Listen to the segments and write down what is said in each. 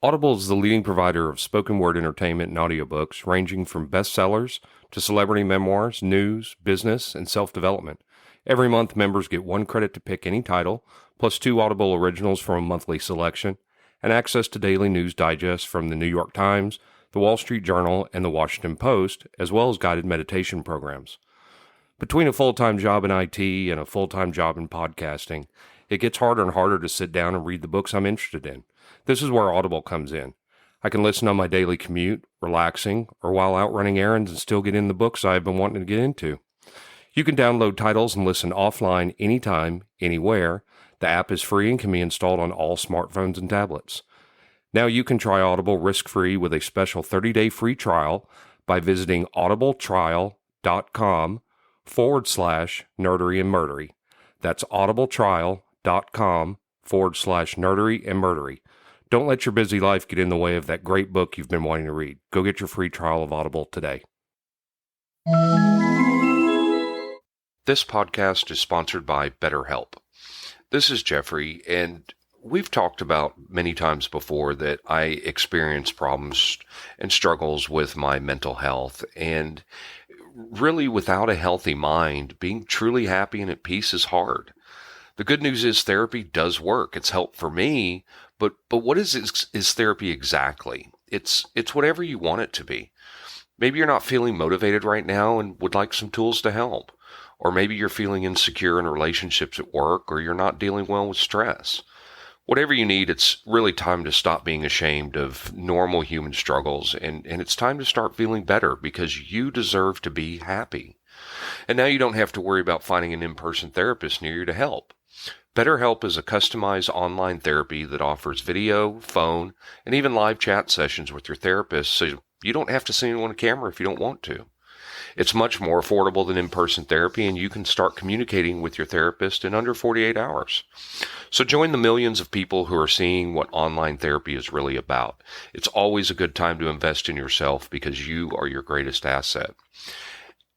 Audible is the leading provider of spoken word entertainment and audiobooks, ranging from bestsellers to celebrity memoirs, news, business, and self-development. Every month, members get 1 credit to pick any title, plus 2 Audible originals from a monthly selection, and access to daily news digests from the New York Times, the Wall Street Journal, and the Washington Post, as well as guided meditation programs. Between a full-time job in IT and a full-time job in podcasting, it gets harder and harder to sit down and read the books I'm interested in. This is where Audible comes in. I can listen on my daily commute, relaxing, or while out running errands and still get in the books I've been wanting to get into. You can download titles and listen offline anytime, anywhere. The app is free and can be installed on all smartphones and tablets. Now you can try Audible risk-free with a special 30-day free trial by visiting audibletrial.com/nerdery and murdery. That's audibletrial.com/nerdery and murdery. Don't let your busy life get in the way of that great book you've been wanting to read. Go get your free trial of Audible today. This podcast is sponsored by BetterHelp. This is Geoffrey, and we've talked about many times before that I experience problems and struggles with my mental health, and really without a healthy mind, being truly happy and at peace is hard. The good news is therapy does work. It's helped for me, but what is therapy exactly? It's whatever you want it to be. Maybe you're not feeling motivated right now and would like some tools to help. Or maybe you're feeling insecure in relationships at work, or you're not dealing well with stress. Whatever you need, it's really time to stop being ashamed of normal human struggles, and it's time to start feeling better because you deserve to be happy. And now you don't have to worry about finding an in-person therapist near you to help. BetterHelp is a customized online therapy that offers video, phone, and even live chat sessions with your therapist, so you don't have to see anyone on camera if you don't want to. It's much more affordable than in-person therapy, and you can start communicating with your therapist in under 48 hours. So join the millions of people who are seeing what online therapy is really about. It's always a good time to invest in yourself because you are your greatest asset.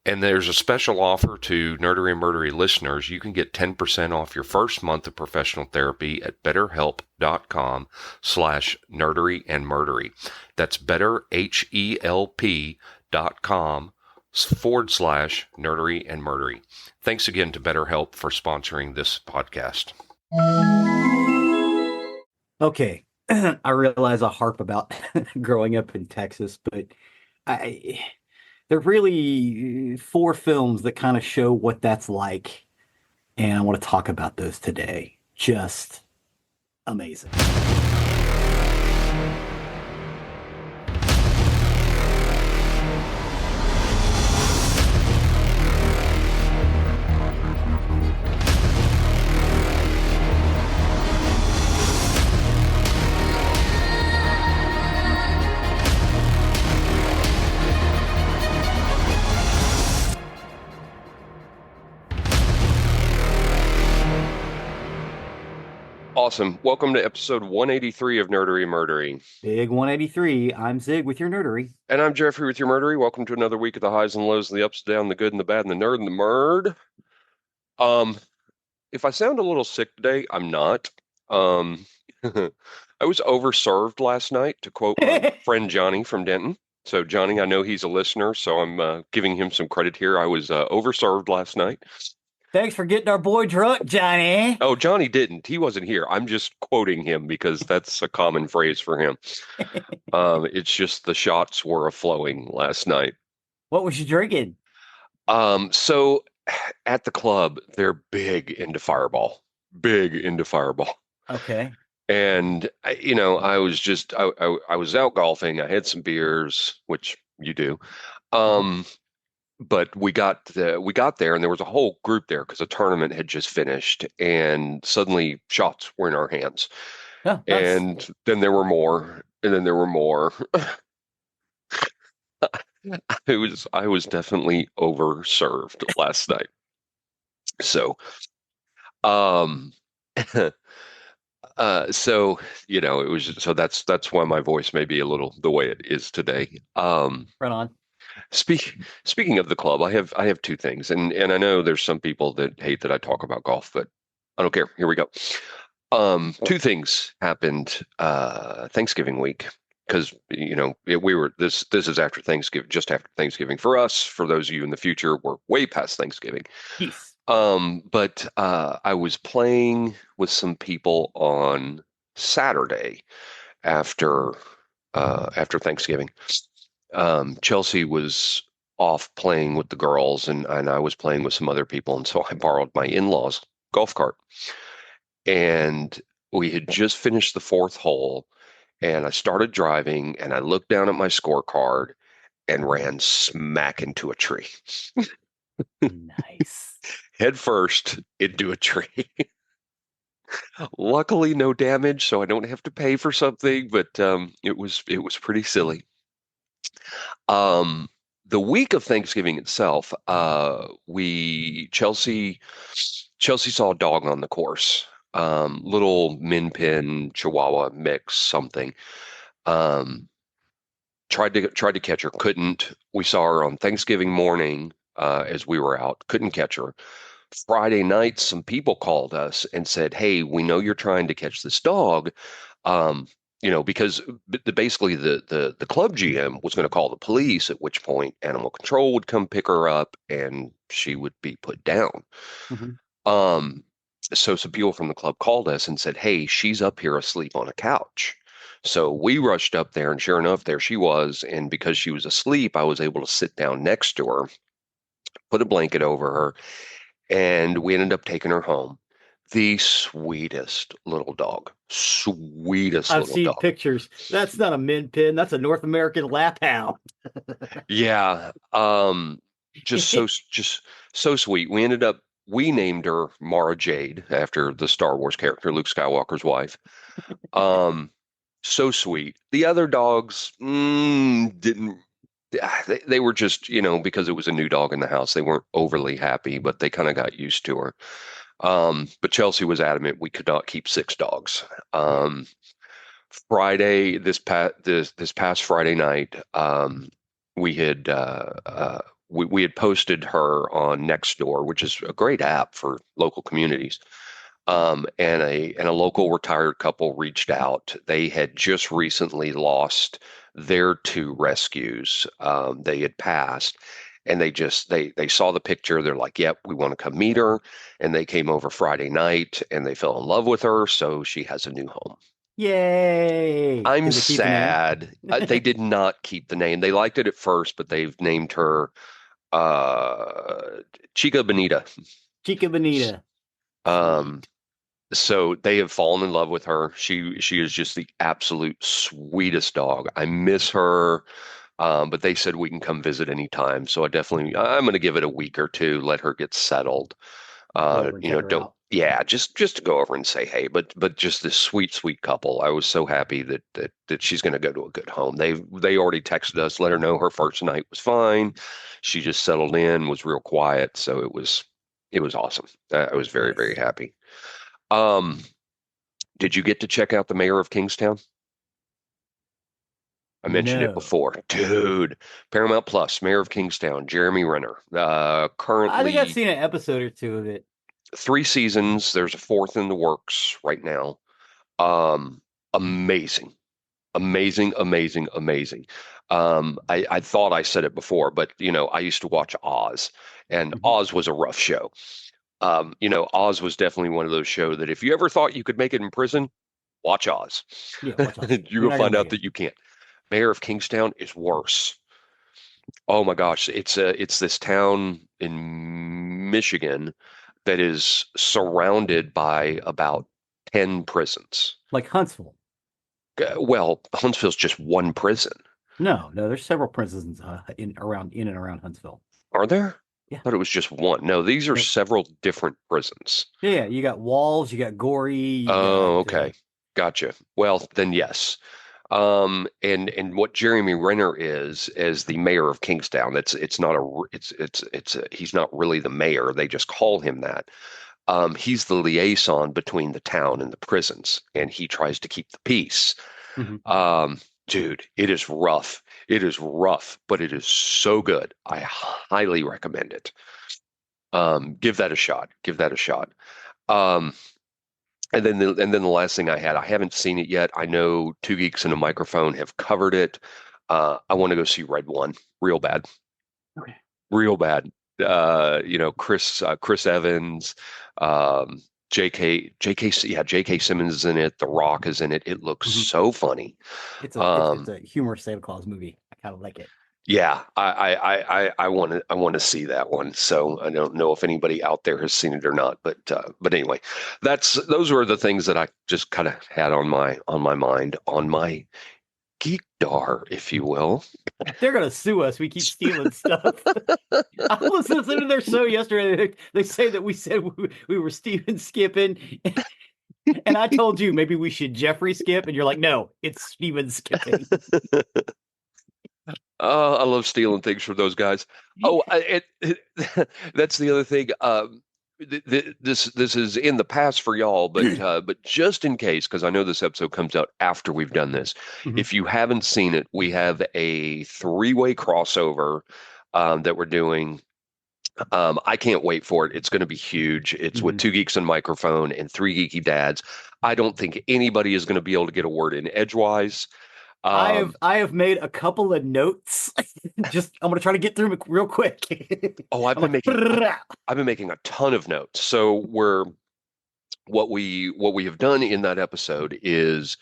And there's a special offer to Nerdery and Murdery listeners. You can get 10% off your first month of professional therapy at betterhelp.com/nerdery and murdery. That's betterhelp.com/nerdery and murdery. Thanks again to BetterHelp for sponsoring this podcast. Okay. I realize I harp about growing up in Texas, but there are really 4 films that kind of show what that's like, and I want to talk about those today. Just amazing. Awesome. Welcome to episode 183 of Nerdery and Murdery. Big 183. I'm Zig with your nerdery. And I'm Geoffrey with your Murdery. Welcome to another week of the highs and lows, and the ups and downs, the good and the bad, and the nerd and the murd. If I sound a little sick today, I'm not. I was overserved last night, to quote my friend Johnny from Denton. So Johnny, I know he's a listener, so I'm giving him some credit here. I was overserved last night. Thanks for getting our boy drunk, Johnny. Oh, Johnny didn't. He wasn't here. I'm just quoting him because that's a common phrase for him. It's just the shots were a-flowing last night. What was you drinking? So at the club, they're big into Fireball. Big into Fireball. Okay. And I was out golfing. I had some beers, which you do. But we got there, and there was a whole group there because a tournament had just finished, and suddenly shots were in our hands. Yeah, and then there were more, and then there were more. I was definitely overserved last night. So, it was so that's why my voice may be a little the way it is today. Right on. Speaking of the club, I have 2 things, and I know there's some people that hate that I talk about golf, but I don't care. Here we go. Two things happened Thanksgiving week because we were this is after Thanksgiving, just after Thanksgiving for us. For those of you in the future, we're way past Thanksgiving. Yes. But I was playing with some people on Saturday after after Thanksgiving. Chelsea was off playing with the girls, and I was playing with some other people, and so I borrowed my in-laws' golf cart. And we had just finished the fourth hole, and I started driving, and I looked down at my scorecard and ran smack into a tree. Nice. Head first into a tree. Luckily, no damage, so I don't have to pay for something, but it was pretty silly. Um, the week of Thanksgiving itself, we Chelsea saw a dog on the course, little min pin Chihuahua mix something. Um, tried to catch her, couldn't. We saw her on Thanksgiving morning as we were out, couldn't catch her. Friday night, some people called us and said, "Hey, we know you're trying to catch this dog." Um, because basically the club GM was going to call the police, at which point animal control would come pick her up and she would be put down. Hmm. Um, so some people from the club called us and said, "Hey, she's up here asleep on a couch." So we rushed up there, and sure enough, there she was. And because she was asleep, I was able to sit down next to her, put a blanket over her, and we ended up taking her home. The sweetest little dog. Sweetest I've little seen dog. pictures. That's not a min pin. That's a North American lap hound. Yeah. Just so sweet. We named her Mara Jade after the Star Wars character, Luke Skywalker's wife. Um, so sweet. The other dogs didn't. They were just, because it was a new dog in the house, they weren't overly happy, but they kind of got used to her. But Chelsea was adamant we could not keep six dogs. Yeah. Friday, this past Friday night, we had we had posted her on Nextdoor, which is a great app for local communities. And a local retired couple reached out. They had just recently lost their two rescues. They had passed, and they saw the picture. They're like, "Yep, we want to come meet her." And they came over Friday night, and they fell in love with her. So she has a new home. Yay. I'm Did they keep the name? sad. They did not keep the name. They liked it at first, but they've named her uh, Chica Bonita. Chica Bonita. Um, Sweet. So they have fallen in love with her. She is just the absolute sweetest dog. I miss her, but they said we can come visit anytime. So I'm going to give it a week or two, let her get settled. Go over and check her Don't out. yeah, just to go over and say hey. But just this sweet couple. I was so happy that she's going to go to a good home. They already texted us, let her know her first night was fine. She just settled in, was real quiet. So it was awesome. I was very very Nice. happy. Um, did you get to check out the mayor of Kingstown? I mentioned it No. before. Dude, Paramount Plus, Mayor of Kingstown, Jeremy Renner. I think I've Currently seen an episode or two of it. three seasons. There's a fourth in the works right now. Um, amazing. Amazing, amazing, amazing. I thought I said it before, but I used to watch Oz, and Mhm. Oz was a rough show. Oz was definitely one of those shows that if you ever thought you could make it in prison, watch Oz. Yeah, watch Oz. You're You're gonna not gonna find make out it. that you can't. Mayor of Kingstown is worse. Oh my gosh, it's this town in Michigan that is surrounded by about 10 prisons. Like Huntsville. Well, Huntsville's just one prison. No, there's several prisons in and around Huntsville. Are there? Yeah. I thought it was just one. No, these are Nope. several different prisons. Yeah, you got Walls, you got Gory, you got Oh, okay. Gotcha. Well, then yes. And what Jeremy Renner is as the mayor of Kingstown. It's not he's not really the mayor. They just call him that. He's the liaison between the town and the prisons, and he tries to keep the peace. Mhm. Dude, it is rough. It is rough, but it is so good. I highly recommend it. Give that a shot. Give that a shot. Um, And then the last thing I had, I haven't seen it yet. I know Two Geeks and a Microphone have covered it. I want to go see Red One real bad, Okay. real bad. Chris Evans, um, J.K. Simmons is in it. The Rock is in it. It looks Mhm. so funny. It's a humorous Santa Claus movie. I kind of like it. Yeah, I want to see that one. So I don't know if anybody out there has seen it or not, but anyway, those were the things that I just kind of had on my mind, on my geekdar, if you will. They're gonna sue us. We keep stealing stuff. I was listening to their show yesterday. They say that we said we were Steven skipping, and I told you maybe we should Geoffrey skip, and you're like, no, it's Steven skipping. I love stealing things from those guys. Oh, that's the other thing. This is in the past for y'all, but just in case, because I know this episode comes out after we've done this. Mhm. If you haven't seen it, we have a three-way crossover that we're doing. I can't wait for it. It's going to be huge. It's with Mhm. Two Geeks and Microphone and Three Geeky Dads. I don't think anybody is going to be able to get a word in edgewise. Um, I have made a couple of notes. Just I'm gonna try to get through them real quick. oh, I've I'm been like, making I've been making a ton of notes. So we're what we have done in that episode is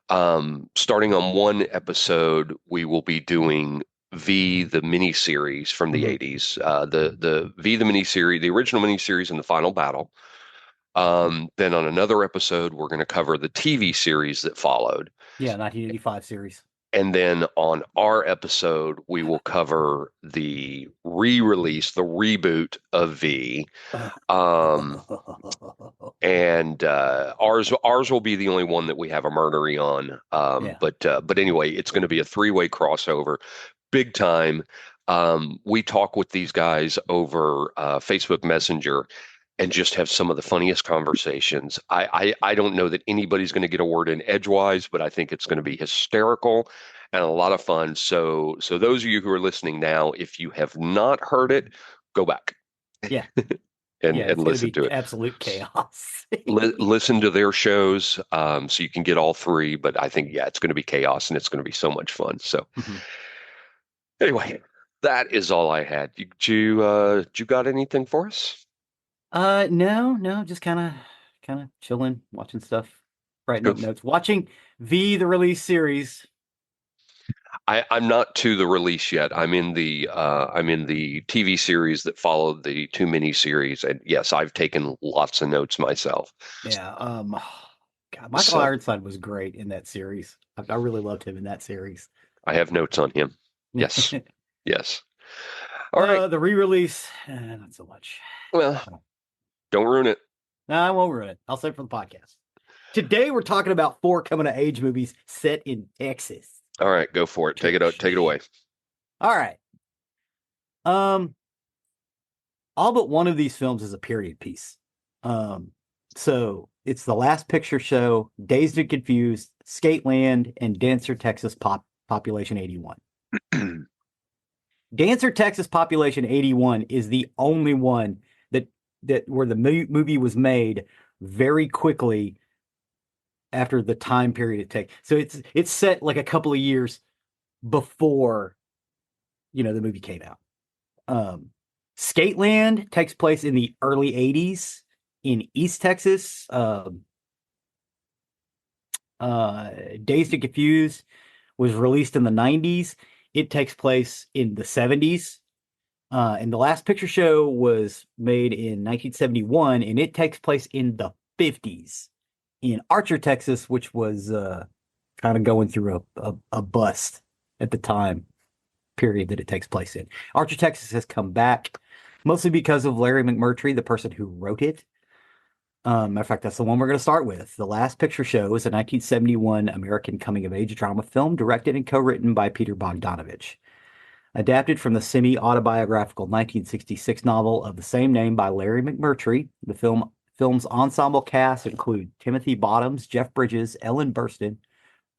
starting on one episode, we will be doing V the miniseries from the Mhm. 80s. The V the miniseries, the original miniseries and the final battle. Then on another episode, we're going to cover the TV series that followed. Yeah, 1985 series. And then on our episode, we will cover the re-release, the reboot of V. Um, and ours will be the only one that we have a murdery on. Yeah. But anyway, it's going to be a three-way crossover, big time. We talk with these guys over Facebook Messenger and just have some of the funniest conversations. I don't know that anybody's going to get a word in edgewise, but I think it's going to be hysterical and a lot of fun. So those of you who are listening now, if you have not heard it, go back Yeah. and Yeah, and it's gonna listen be to it. absolute chaos. Listen to their shows, so you can get all three. But I think, yeah, it's going to be chaos and it's going to be so much fun. So Mhm. anyway, that is all I had. You got anything for us? No, just kind of chilling, watching stuff, writing Go. up notes, watching V the release series. I'm not to the release yet. I'm in the TV series that followed the two miniseries, and yes, I've taken lots of notes myself. Yeah, God, Michael So Ironside was great in that series. I really loved him in that series. I have notes on him. Yes, yes. All right. The re-release, not so much. Well, don't ruin it. No, I won't ruin it. I'll save it for the podcast. Today we're talking about four coming of age movies set in Texas. All right, go for it. Take it out. Take it away. All right. Um, all but one of these films is a period piece. So it's The Last Picture Show, Dazed and Confused, Skateland, and Dancer Texas Population 81. Dancer Texas Population 81 is the only one that where the movie was made very quickly after the time period it takes. So it's set like a couple of years before the movie came out. Skateland takes place in the early 80s in East Texas. Dazed and Confused was released in the 90s. It takes place in the 70s. And The Last Picture Show was made in 1971, and it takes place in the 50s in Archer, Texas, which was kind of going through a bust at the time period that it takes place in. Archer, Texas has come back mostly because of Larry McMurtry, the person who wrote it. Matter of fact, that's the one we're going to start with. The Last Picture Show is a 1971 American coming-of-age drama film directed and co-written by Peter Bogdanovich. Adapted from the semi-autobiographical 1966 novel of the same name by Larry McMurtry, the film's ensemble cast include Timothy Bottoms, Jeff Bridges, Ellen Burstyn,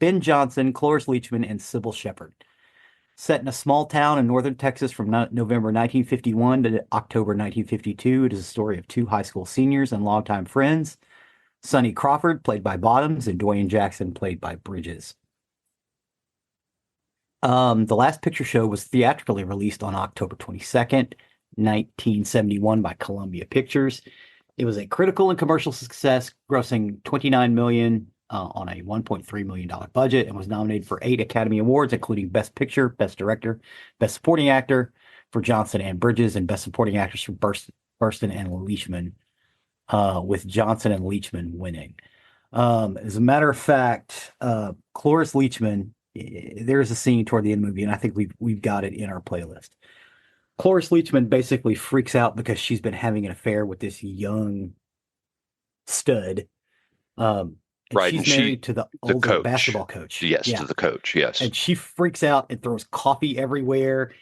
Ben Johnson, Cloris Leachman, and Sybil Shepherd. Set in a small town in northern Texas from November 1951 to October 1952, it is a story of two high school seniors and longtime friends Sonny Crawford, played by Bottoms, and Dwayne Jackson, played by Bridges. The Last Picture Show was theatrically released on October 22nd, 1971 by Columbia Pictures. It was a critical and commercial success, grossing $29 million on a $1.3 million budget, and was nominated for 8 Academy Awards, including Best Picture, Best Director, Best Supporting Actor for Johnson and Bridges, and Best Supporting Actress for Burstyn and Leachman, with Johnson and Leachman winning. As a matter of fact, Cloris Leachman, there's a scene toward the end of the movie, and I think we've got it in our playlist. Cloris Leachman basically freaks out because she's been having an affair with this young stud. And Right, she's and married to the the older coach. basketball coach. Yes, Yeah. to the coach. Yes. And she freaks out and throws coffee everywhere.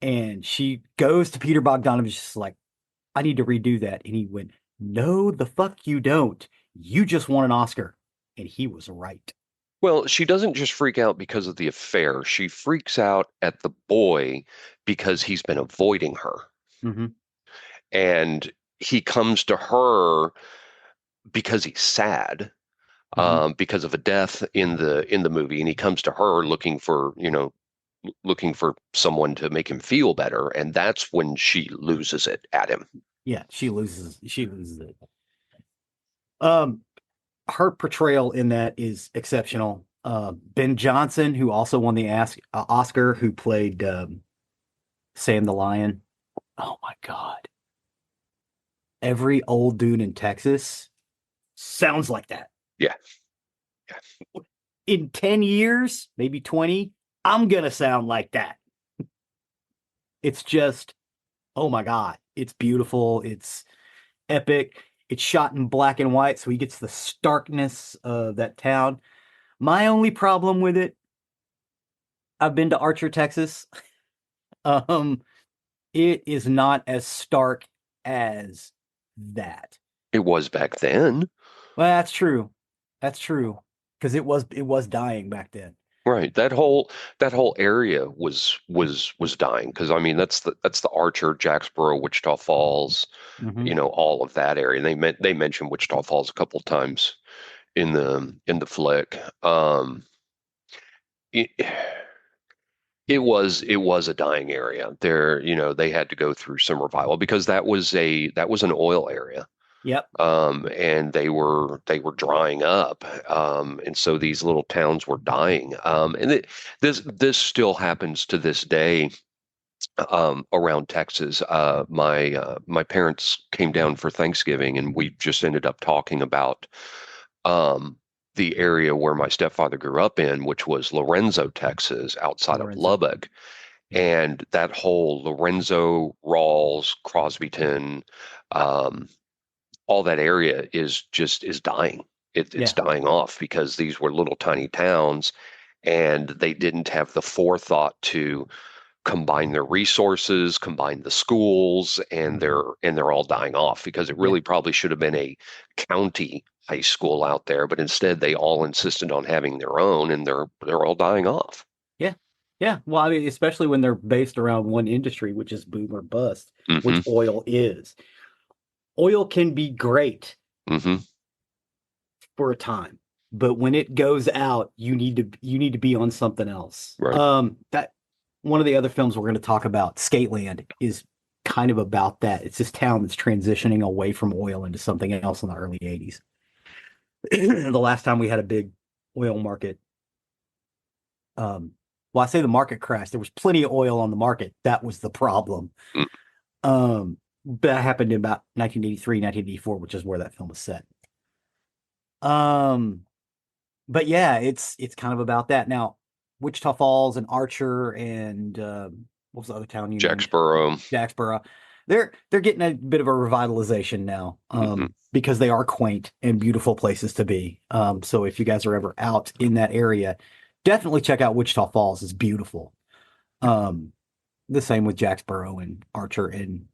And she goes to Peter Bogdanovich, just like, I need to redo that. And he went, no, the fuck you don't. You just won an Oscar. And he was right. Well, she doesn't just freak out because of the affair. She freaks out at the boy because he's been avoiding her. Mm-hmm. And he comes to her because he's sad, because of a death in the movie, and he comes to her looking for someone to make him feel better, and that's when she loses it at him. Yeah, she loses it. Her portrayal in that is exceptional. Ben Johnson, who also won the Oscar, who played Sam the Lion. Oh my God. Every old dude in Texas sounds like that. Yeah. In 10 years, maybe 20, I'm going to sound like that. It's just, oh my God. It's beautiful. It's epic. It's shot in black and white, so he gets the starkness of that town. My only problem with it, I've been to Archer, Texas. It is not as stark as that. It was back then. Well, that's true. That's true. Because it was dying back then. Right. That whole area was dying, because I mean that's the Archer, Jacksboro, Wichita Falls, Mm-hmm. all of that area. And they mentioned Wichita Falls a couple of times in the flick. It, it was a dying area. There, they had to go through some revival because that was an oil area. Yep. And they were drying up, and so these little towns were dying. This still happens to this day, around Texas. My parents came down for Thanksgiving, and we just ended up talking about the area where my stepfather grew up in, which was Lorenzo, Texas, outside of Lorenzo. Lubbock. And that whole Lorenzo, Rawls, Crosbyton, all that area is dying. It's Yeah. dying off because these were little tiny towns, and they didn't have the forethought to combine their resources, combine the schools, and they're all dying off, because it Yeah. really probably should have been a county high school out there, but instead they all insisted on having their own, and they're all dying off. Yeah. Yeah. Well, I mean, especially when they're based around one industry, which is boom or bust, Hmm. which oil is. Oil can be great Hmm. for a time, but when it goes out, you need to be on something else. Right. That one of the other films we're going to talk about, Skateland, is kind of about that. It's this town that's transitioning away from oil into something else in the early 80s. The last time we had a big oil market, well, I say the market crashed. There was plenty of oil on the market. That was the problem. That happened in about 1983, 1984, which is where that film was set. But yeah, it's kind of about that. Now, Wichita Falls and Archer and what was the other town you named? Jacksboro. Jacksboro. They're getting a bit of a revitalization now, Hmm. because they are quaint and beautiful places to be. So if you guys are ever out in that area, definitely check out Wichita Falls. It's beautiful. The same with Jacksboro and Archer. And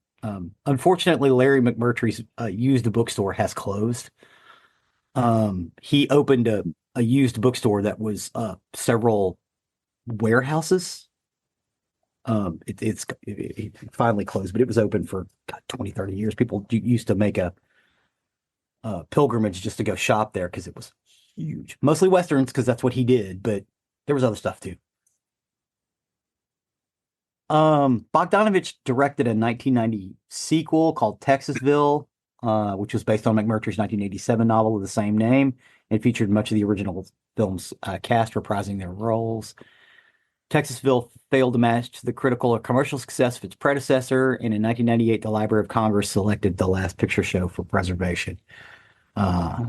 unfortunately, Larry McMurtry's used bookstore has closed. He opened a used bookstore that was several warehouses. It finally closed, but it was open for 20, 30 years. People used to make a pilgrimage just to go shop there because it was huge. Mostly Westerns because that's what he did, but there was other stuff too. Bogdanovich directed a 1990 sequel called Texasville, which was based on McMurtry's 1987 novel of the same name and featured much of the original film's cast reprising their roles. Texasville failed to match the critical or commercial success of its predecessor, and in 1998, the Library of Congress selected The Last Picture Show for preservation,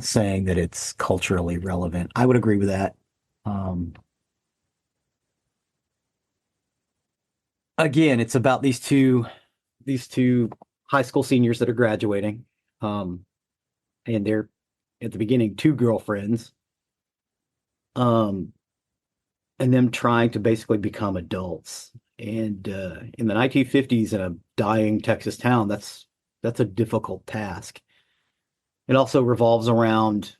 saying that it's culturally relevant. I would agree with that. Um, again, it's about these two high school seniors that are graduating, and they're at the beginning two girlfriends, um, and them trying to basically become adults. And in the 1950s, in a dying Texas town, that's a difficult task. It also revolves around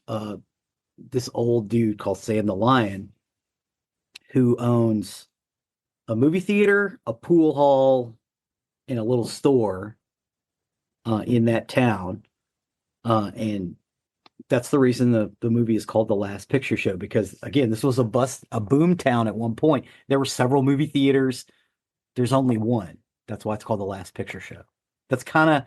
this old dude called Sam the Lion, who owns a movie theater, a pool hall, and a little store in that town. And that's the reason the movie is called The Last Picture Show, because again, this was a boom town at one point. There were several movie theaters. There's only one. That's why it's called The Last Picture Show. That's kind of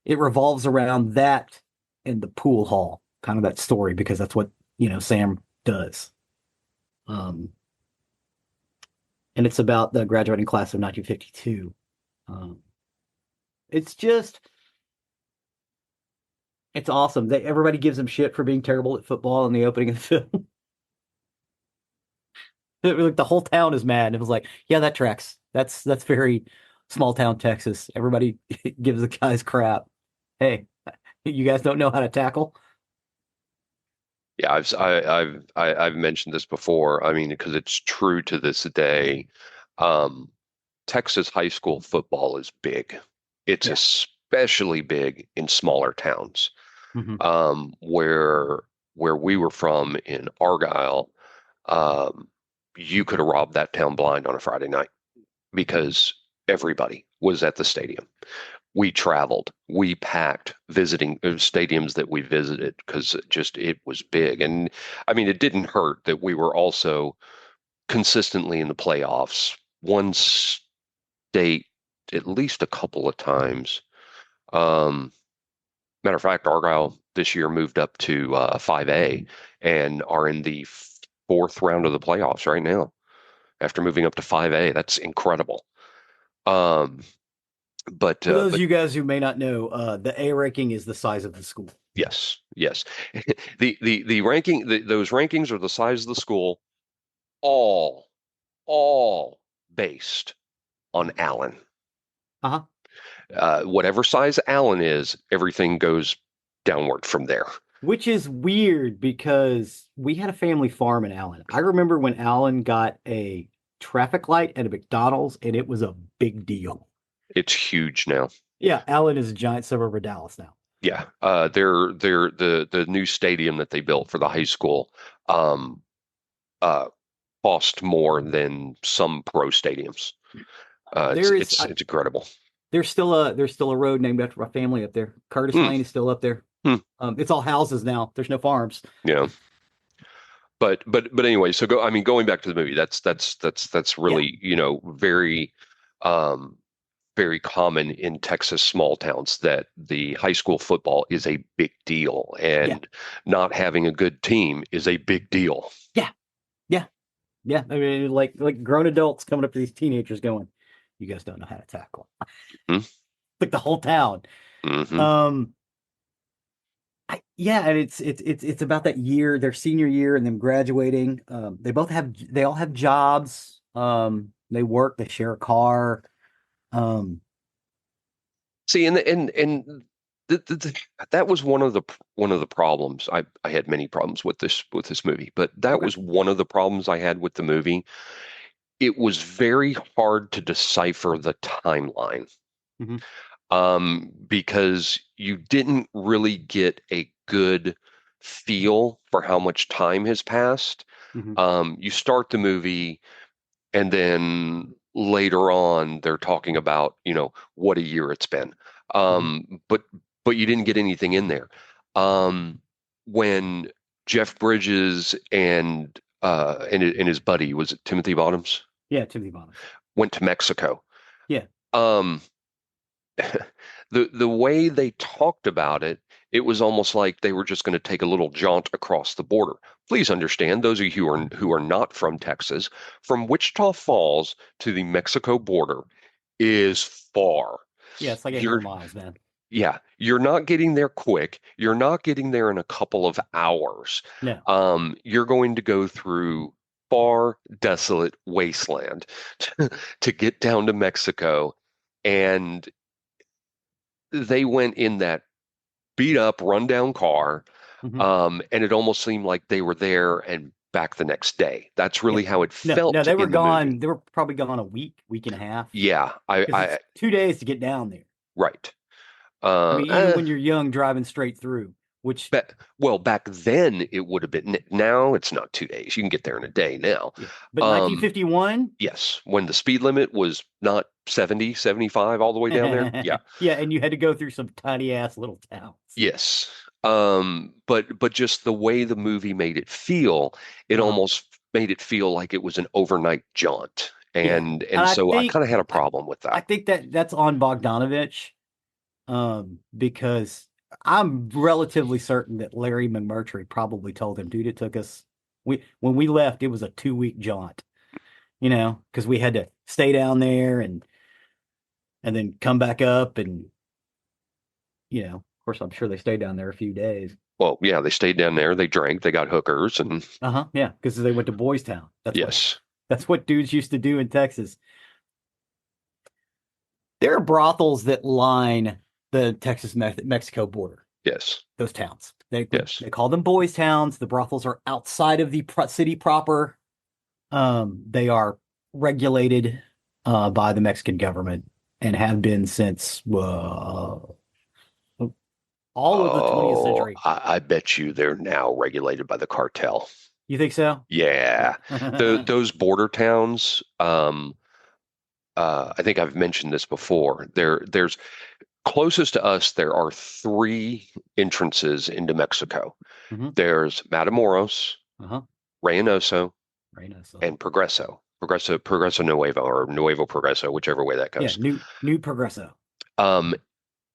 it revolves around that and the pool hall, kind of that story, because that's what, Sam does. Um, and it's about the graduating class of 1952. Um, it's just it's awesome. Everybody gives him shit for being terrible at football in the opening of the film. Like the whole town is mad. It was like, yeah, that tracks. That's very small town Texas. Everybody gives the guys crap. Hey, you guys don't know how to tackle? Yeah, I've mentioned this before. I mean, because it's true to this day. Um, Texas high school football is big. It's Yeah. especially big in smaller towns. Hmm. Where we were from in Argyle, um, you could have robbed that town blind on a Friday night because everybody was at the stadium. We traveled, we packed visiting stadiums that we visited because it was big. And I mean, it didn't hurt that we were also consistently in the playoffs. One state at least a couple of times. Um, Matter of fact, Argyle this year moved up to 5A and are in the fourth round of the playoffs right now after moving up to 5A. That's incredible. Um, but For uh, those of but you guys who may not know, the A ranking is the size of the school. yes, yes. The ranking those rankings are the size of the school, all all based on Allen. Uh-huh. Whatever size Allen is, everything goes downward from there. Which is weird because we had a family farm in Allen. I remember when Allen got a traffic light at a McDonald's, and it was a big deal. It's huge now. Yeah, Allen is a giant suburb of Dallas now. Yeah, they're the new stadium that they built for the high school um, uh, cost more than some pro stadiums. It's There is it's it's incredible. there's still a road named after my family up there. Curtis Hmm, Lane is still up there. hmm, It's all houses now. There's no farms. yeah, but anyway, so I mean, going back to the movie, that's Yeah, really very um, very common in Texas small towns that the high school football is a big deal, yeah, and not having a good team is a big deal. yeah, yeah, yeah. I mean, like grown adults coming up to these teenagers going, "You guys don't know how to tackle." Hmm. Like the whole town. Hmm. Um, yeah, and it's about that year, their senior year, and them graduating. They all have jobs. They work, they share a car. Um, See, and that was one of the problems. I had many problems with this movie, but that okay. was one of the problems I had with the movie. It was very hard to decipher the timeline, Hmm. because you didn't really get a good feel for how much time has passed. Hmm. You start the movie, and then later on, they're talking about, what a year it's been. Hmm. But you didn't get anything in there. Um, when Jeff Bridges and his buddy, was it Timothy Bottoms, Yeah, Timothy Bottoms. went to Mexico. Yeah. Um, the way they talked about it, it was almost like they were just going to take a little jaunt across the border. Please understand, those of you who are not from Texas, from Wichita Falls to the Mexico border is far. Yeah, it's like 800 You're miles, man. Yeah, you're not getting there quick. You're not getting there in a couple of hours. No. You're going to go through far, desolate wasteland to get down to Mexico. And they went in that beat up, rundown car. Hmm. And it almost seemed like they were there and back the next day. That's Yeah. really how it No, no, felt they were in the movie. gone. They were probably gone a week, week and a half, Yeah, because it's 2 days to get down there. right. I Uh, mean, even eh, when you're young, driving straight through, which, back then it would have been. Now it's not 2 days. You can get there in a day now. yeah. But Um, 1951, yes, when the speed limit was not 70, 75 all the way down there. Yeah, yeah, and you had to go through some tiny ass little towns. yes. But just the way the movie made it feel, it Uh-huh. almost made it feel like it was an overnight jaunt. Yeah, and And so I kind of had a problem with I that. think that's on Bogdanovich, because I'm relatively certain that Larry McMurtry probably told him, dude, it took us when we left, it was a 2 week jaunt, because we had to stay down there and then come back up and of course I'm sure they stayed down there a few days. Well, yeah, they stayed down there, they drank, they got hookers, and Uh-huh. Yeah, because they went to Boys Town. yes, That's what dudes used to do in Texas. There are brothels that line the Texas Mexico border. yes, Those towns. They yes. they call them boys towns. The brothels are outside of the city proper. They are regulated by the Mexican government and have been since all of the 20th Oh, century. I bet you they're now regulated by the cartel. You think so? Yeah, Yeah. those border towns. I think I've mentioned this before. There's closest to us. There are three entrances into Mexico. Hmm. There's Matamoros, Uh-huh. Reynoso, Right now, so and Progreso. Progreso Nuevo or Nuevo Progreso, whichever way that yeah, goes. new Progresso. Um,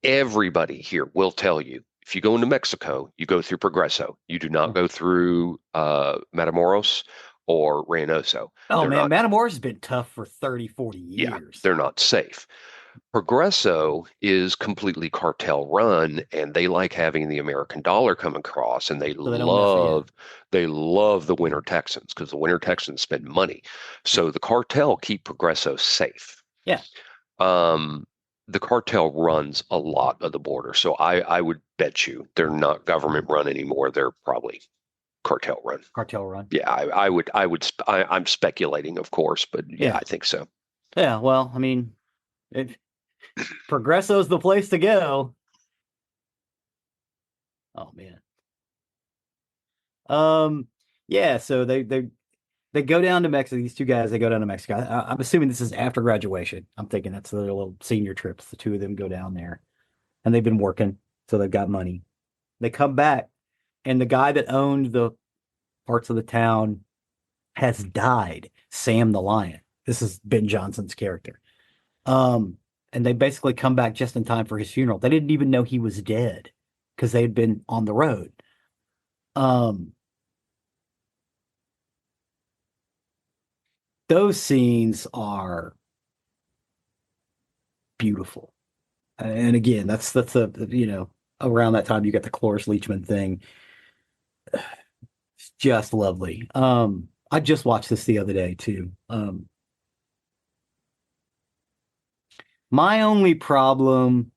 Everybody here will tell you if you go into Mexico, you go through Progreso. You do not go through Matamoros or Reynoso. Oh They're man, not, Matamoros has been tough for 30, 40 yeah, years. they're not safe. Progresso is completely cartel run, and they like having the American dollar come across, and So they don't mess with you. they love the Winter Texans because the Winter Yeah, Texans spend money. yeah, So the cartel keep Progresso safe. yeah, Um, the cartel runs a lot of the border, so I would bet you they're not government run anymore. They're probably cartel run. cartel run. Yeah, I'm speculating, of course, but yeah, Yeah, I think so. yeah. Well, I mean, if Progresso's the place to go. Oh man. Um, yeah. So they go down to Mexico. These two guys, they go down to Mexico. I'm assuming this is after graduation. I'm thinking that's their little senior trips. The two of them go down there, and they've been working, so they've got money. They come back, and the guy that owned the parts of the town has died. Sam the Lion. This is Ben Johnson's character. Um, and they basically come back just in time for his funeral. They didn't even know he was dead because they had been on the road. Um, those scenes are beautiful. And again, that's a around that time you got the Cloris Leachman thing. It's just lovely. I just watched this the other day too. My only problem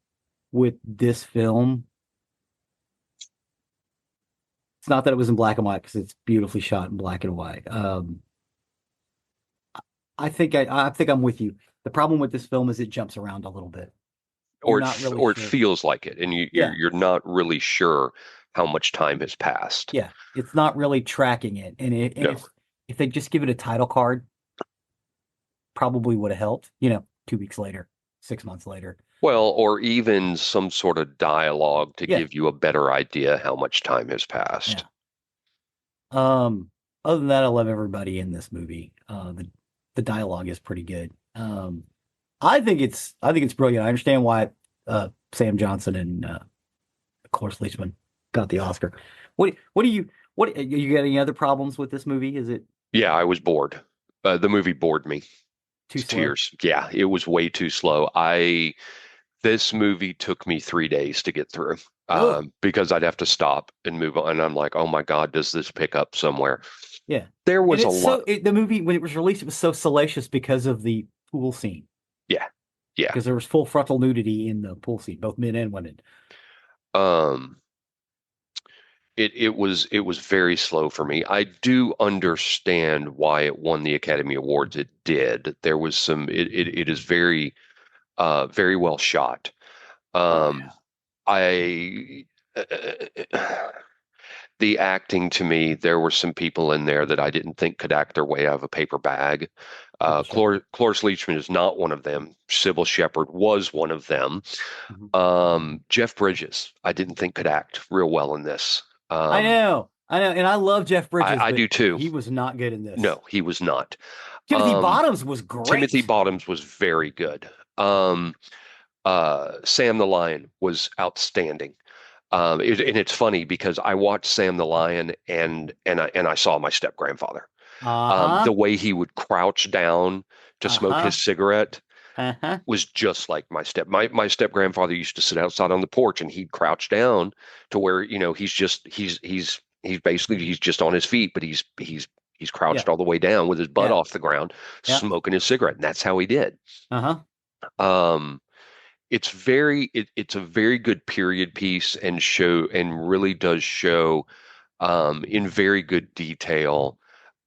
with this film, it's not that it was in black and white because it's beautifully shot in black and white. I think I'm with you. The problem with this film is it jumps around a little bit. You're not really Or it sure. feels like it, and Yeah, you're not really sure how much time has passed. yeah. It's not really tracking it. And No, if they just give it a title card, probably would have helped, 2 weeks later, 6 months later. Well, or even some sort of dialogue to Yeah, give you a better idea how much time has yeah. passed. Um, Other than that, I love everybody in this movie. The dialogue is pretty good. I think it's brilliant. I understand why Sam Johnson and Cloris Leachman got the Oscar. What do you got any other problems with this movie? Is it Yeah, I was bored. The movie bored me too to slow? tears. Yeah, it was way too slow. This movie took me 3 days to get through Ugh. because I'd have to stop and move on. And I'm like, oh my God, does this pick up somewhere? Yeah. There And was a lot. the movie when it was released, it was so salacious because of the pool scene. Yeah, yeah. Because there was full frontal nudity in the pool scene, both men and women. Um, it was very slow for me. I do understand why it won the Academy Awards. It did. There was some. It is very well shot. Oh Um, yeah. I the acting to me, there were some people in there that I didn't think could act their way out of a paper bag. Sybil Shepherd. Cloris Leachman is not one of them. Sybil Shepherd was one of them. Mhm. Jeff Bridges, I didn't think could act real well in this. I know, and I love Jeff Bridges, I but do too. he was not good in this. No, he was not. Timothy Um, Bottoms was Timothy great. Bottoms was very good. Sam the Lion was outstanding. And it's funny because I watched Sam the Lion and I saw my step grandfather. The Uh-huh. way he would crouch down to smoke his Uh-huh. cigarette Uh-huh. was just like my step grandfather used to sit outside on the porch and he'd crouch down to where he's basically he's just on his feet, but he's Yeah. crouched all the way down with his butt Yeah. off the ground, Yeah. smoking his cigarette, and that's how he did. Uh-huh. Um, it's a very good period piece and really does show in very good detail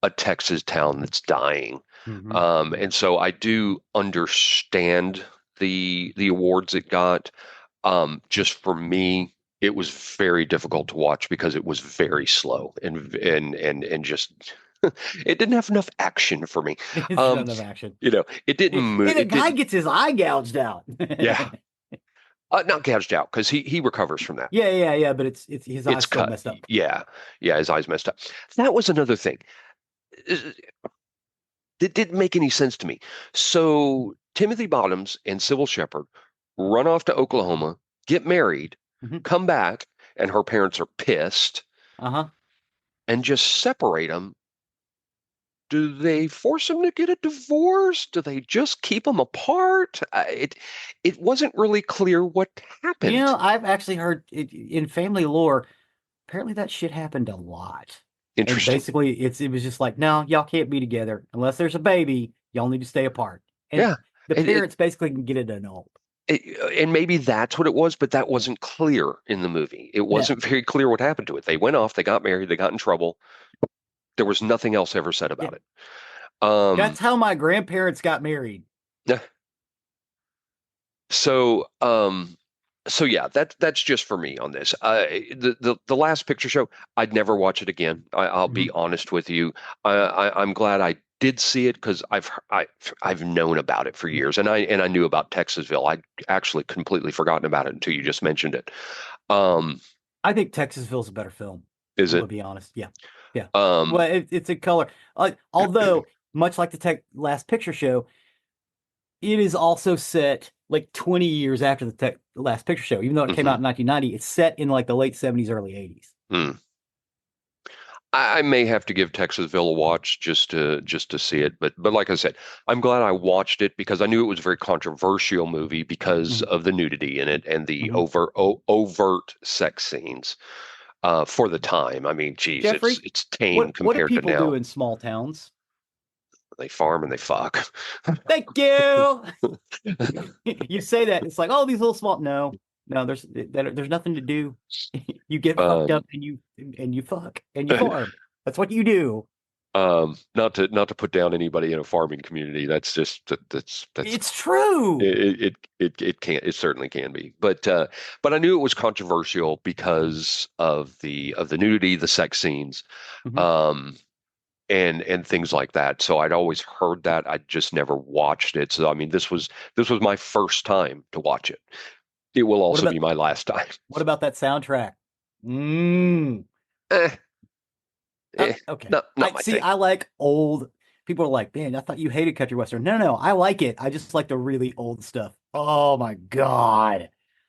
a Texas town that's dying. Hmm. And so I do understand the awards it got. Just for me, it was very difficult to watch because it was very slow and just it didn't have enough action for me. It's Um, none of action. it didn't move. And a It guy didn't. gets his eye gouged out. Yeah, not gouged out because he recovers from that. Yeah, but it's his eye's It's still cut. messed up. Yeah, yeah. His eyes messed up. That was another thing. It didn't make any sense to me. So Timothy Bottoms and Sybil Shepherd run off to Oklahoma, get married, Hmm. come back, and her parents are pissed Uh-huh. and just separate them. Do they force them to get a divorce? Do they just keep them apart? It wasn't really clear what You happened. know, I've actually heard in family lore, apparently that shit happened a lot. And Interesting. basically it was just like, no, y'all can't be together unless there's a baby. Y'all need to stay apart. And Yeah. the It, it, parents basically can get it annulled. and maybe that's what it was, but that Yeah. wasn't clear in the movie. It No. wasn't very clear what happened to it. They went off, they got married, they got in trouble. There was nothing else ever said Yeah. about it. That's Um, how my grandparents got married. so so yeah, that's just for me on this. The last picture show, I'd never watch it again. I'll be Mhm. honest with you. I'm glad I did see it because I've known about it for years, and I knew about Texasville. I'd actually completely forgotten about it until you just mentioned it. Um, I think Texasville's a better film. is I'm gonna it? be honest. Yeah. Yeah. Um, Well, it's a color. Although, much like the Tech Last Picture Show, it is also set like 20 years after the Last Picture Show. Even though it came out mhm, in 1990, it's set in like the late 70s, early 80s. mm. I may have to give Texasville a watch just to see it, but like I said, I'm glad I watched it because I knew it was a very controversial movie because Mhm. of the nudity in it and the Mhm. overt sex scenes for the time. I mean, geez, Jeffrey, it's tame what do compared to people do now. in small towns? They farm and they fuck. Thank you. You say that it's like, oh, these little small. No, no, there's nothing to do. You get fucked Um, up and you fuck and you farm. That's what you do. not to put down anybody in a farming community. That's just that's It's true. it certainly can be, but I knew it was controversial because of the nudity, the sex scenes, Mhm. um, and things like that. So I'd always heard that. I just never watched it. So I mean, this was my first time to watch it. It will What also about be my last time. what about that soundtrack? Mm. Eh, Okay. not I my see. thing. I like old. People are like, man, I thought you hated country western. No, no, no. I like it. I just like the really old stuff. Oh my God.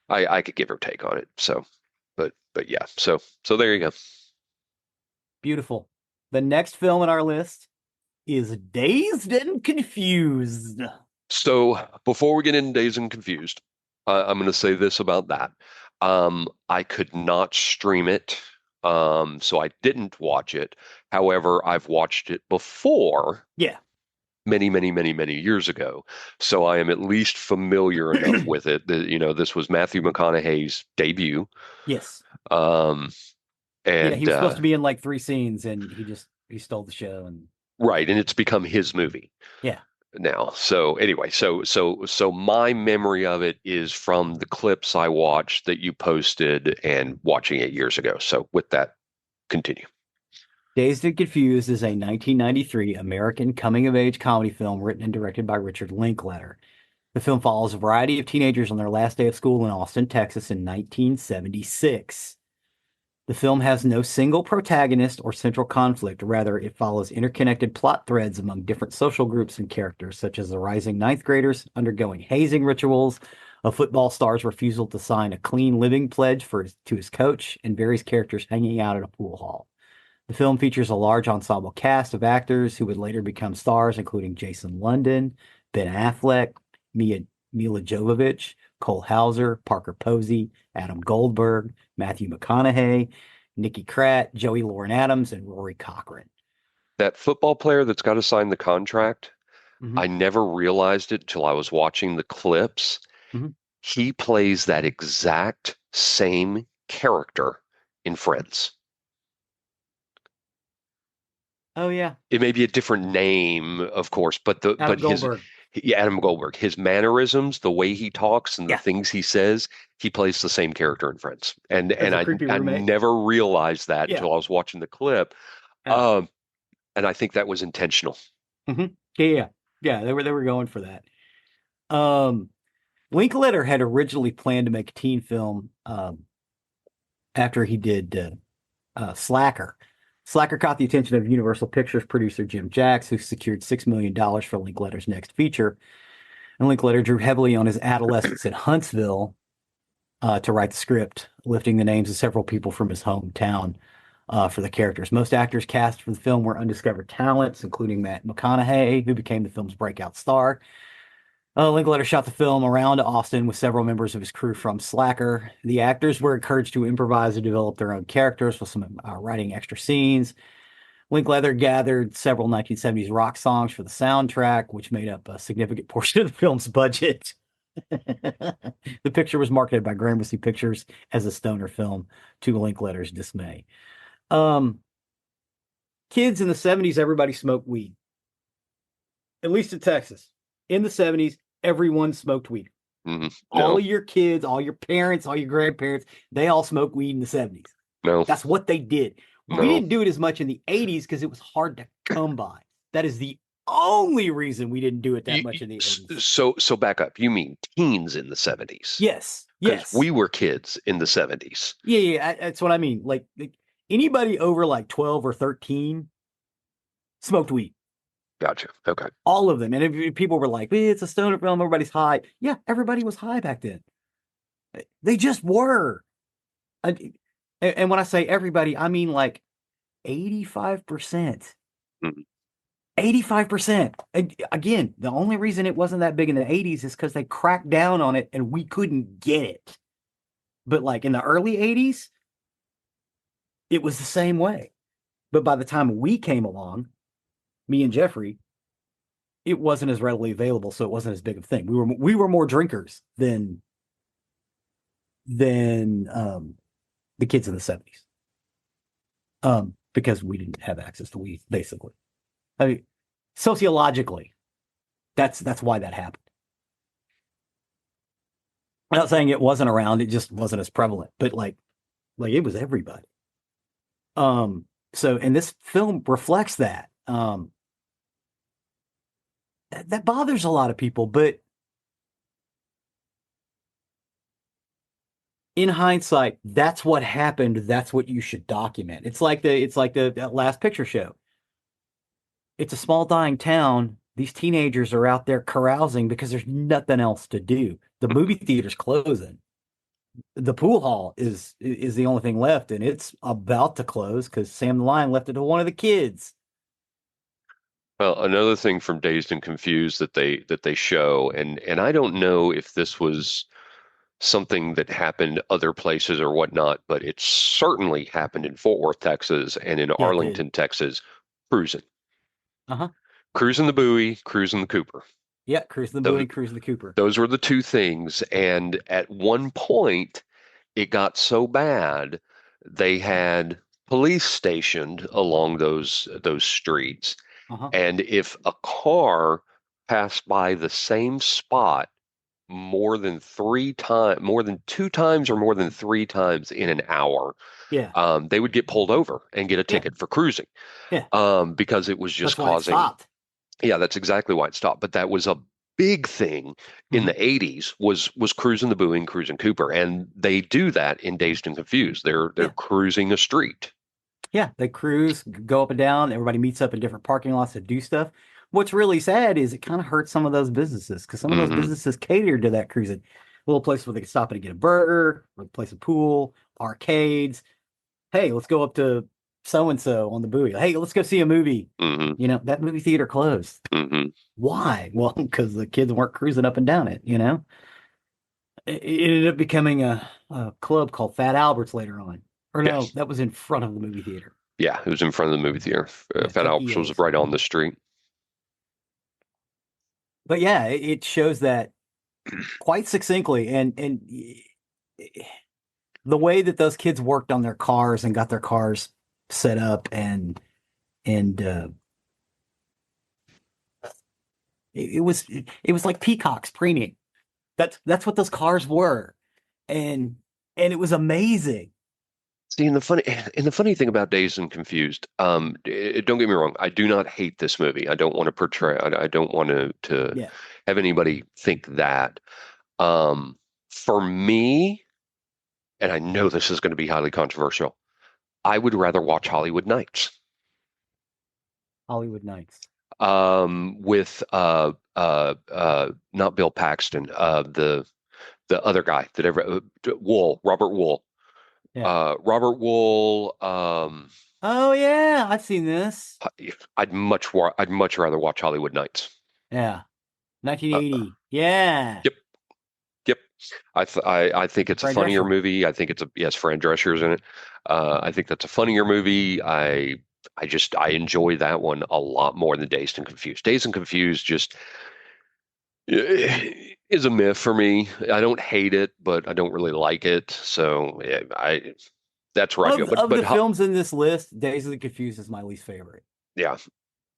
I could give or take on it. So, but yeah. So there you go. Beautiful. The next film on our list is Dazed and Confused. So before we get into Dazed and Confused, I'm going to say this about that. I could not stream it, so I didn't watch it. However, I've watched it before Yeah. many, many, many, many years ago. So I am at least familiar enough with it that, this was Matthew McConaughey's debut. Yes. Um, Yeah, he and was supposed to be in like three scenes and he stole the show and right, and it's become his movie yeah. now. So anyway, so my memory of it is from the clips I watched that you posted and watching it years ago. So with that, continue. Dazed and Confused is a 1993 American coming-of-age comedy film written and directed by Richard Linklater. The film follows a variety of teenagers on their last day of school in Austin, Texas in 1976. The film has no single protagonist or central conflict. Rather, it follows interconnected plot threads among different social groups and characters, such as the rising ninth graders undergoing hazing rituals, a football star's refusal to sign a clean living pledge to his coach, and various characters hanging out at a pool hall. The film features a large ensemble cast of actors who would later become stars, including Jason London, Ben Affleck, Mila Jovovich, Cole Hauser, Parker Posey, Adam Goldberg, Matthew McConaughey, Nikki Kratt, Joey Lauren Adams, and Rory Cochrane. That football player that's got to sign the contract, Mm-hmm. I never realized it till I was watching the clips. Mm-hmm. He plays that exact same character in Friends. Oh yeah, It may be a different name, of course, but the Adam but his Goldberg. yeah, Adam Goldberg, his mannerisms, the way he talks, and the Yeah, things he says, he plays the same character in Friends. And as and a I creepy I roommate. never realized that Yeah. until I was watching the clip. Uh, Um, and I think that was intentional. mhm. Yeah, yeah, yeah. They were going for that. Um, Linklater had originally planned to make a teen film after he did Slacker. Slacker caught the attention of Universal Pictures producer Jim Jacks, who secured $6 million for Linklater's next feature. And Linklater drew heavily on his adolescence in Huntsville to write the script, lifting the names of several people from his hometown for the characters. Most actors cast for the film were undiscovered talents, including Matt McConaughey, who became the film's breakout star. Linklater shot the film around Austin with several members of his crew from Slacker. The actors were encouraged to improvise and develop their own characters with some writing extra scenes. Linklater gathered several 1970s rock songs for the soundtrack, which made up a significant portion of the film's budget. The picture was marketed by Gramercy Pictures as a stoner film, to Linklater's dismay. Um, Kids in the 70s, everybody smoked weed, at least in Texas. In the 70s, everyone smoked weed. Mm, All no, of your kids, all your parents, all your grandparents, they all smoked weed in the 70s. no, That's what they did. We no. didn't do it as much in the 80s because it was hard to come by. That is the only reason we didn't do it that much in the 80s. So back up. You mean teens in the 70s? Yes, Because yes. we were kids in the 70s. Yeah, yeah, that's what I mean. Like anybody over like 12 or 13 smoked weed. Gotcha. Okay. All of them. And if people were like, it's a stoner film, everybody's high. Yeah, everybody was high back then. They just were. And when I say everybody, I mean like 85%. Mm. 85%. Again, the only reason it wasn't that big in the 80s is because they cracked down on it and we couldn't get it. But like in the early 80s, it was the same way. But by the time we came along, me and Geoffrey, it wasn't as readily available, so it wasn't as big of a thing. We were more drinkers than the kids in the 70s. Because we didn't have access to weed, basically. I mean, sociologically, that's why that happened. I'm not saying it wasn't around, it just wasn't as prevalent, but like it was everybody. So and this film reflects that. Um, that bothers a lot of people, but in hindsight, that's what happened. That's what you should document. It's like the that last picture show. It's a small dying town. These teenagers are out there carousing because there's nothing else to do. The movie theater's closing. The pool hall is the only thing left, and it's about to close because Sam the Lion left it to one of the kids. Well, another thing from Dazed and Confused that they show, and I don't know if this was something that happened other places or whatnot, but it certainly happened in Fort Worth, Texas, and in Yeah, it did. Arlington, Texas, cruising. Uh-huh. Cruising the buoy, cruising the Cooper. Yeah, Cruising the Bowie Those and Cruising the Cooper. those were the two things. And at one point, it got so bad they had police stationed along those streets. Uh-huh. And if a car passed by the same spot more than two times or more than three times in an hour, Yeah. they would get pulled over and get a Yeah. ticket for cruising, Yeah. because it was just That's why it causing. stopped. Yeah, that's exactly why it stopped. But that was a big thing in Hmm. the 80s was cruising the buoy and cruising Cooper, and they do that in Dazed and Confused. They're Yeah. cruising a street. Yeah. They cruise, go up and down. Everybody meets up in different parking lots to do stuff. What's really sad is it kind of hurts some of those businesses because some of those Hmm. businesses catered to that cruising. Little place where they can stop and get a burger, or play some pool, arcades. Hey, let's go up to so and so on the buoy. Hey, let's go see a movie. Hmm. That movie theater closed. Hmm. Why? Well, because the kids weren't cruising up and down it. It ended up becoming a club called Fat Albert's later on. Or no, Yes. that was in front of the movie theater. Yeah, it was in front of the movie theater. Yeah, Fat Alps was FEAs. right on the street. But yeah, it shows that quite succinctly, and the way that those kids worked on their cars and got their cars set up, and it was like peacocks preening. That's what those cars were, and and it was amazing. See, and the funny thing about Dazed and Confused, don't get me wrong, I do not hate this movie. I don't want to portray, I don't want to Yeah. have anybody think that. For me, and I know this is going to be highly controversial, I would rather watch Hollywood Nights. Hollywood Nights. With not Bill Paxton, the other guy that ever Robert Wool. Yeah. Robert Wool. Oh yeah, I've seen this. I'd much rather watch Hollywood Nights. Yeah. Uh, 1980. Yeah. yep, yep. I think it's a Fran funnier Drescher. movie. I think it's a yes, Fran Drescher's in it. I think that's a funnier movie. I enjoy that one a lot more than Dazed and Confused. Dazed and Confused just is a myth for me. I don't hate it, but I don't really like it. So yeah, I that's where I feel. Of But of but the films in this list, Days of the Confused is my least favorite. yeah.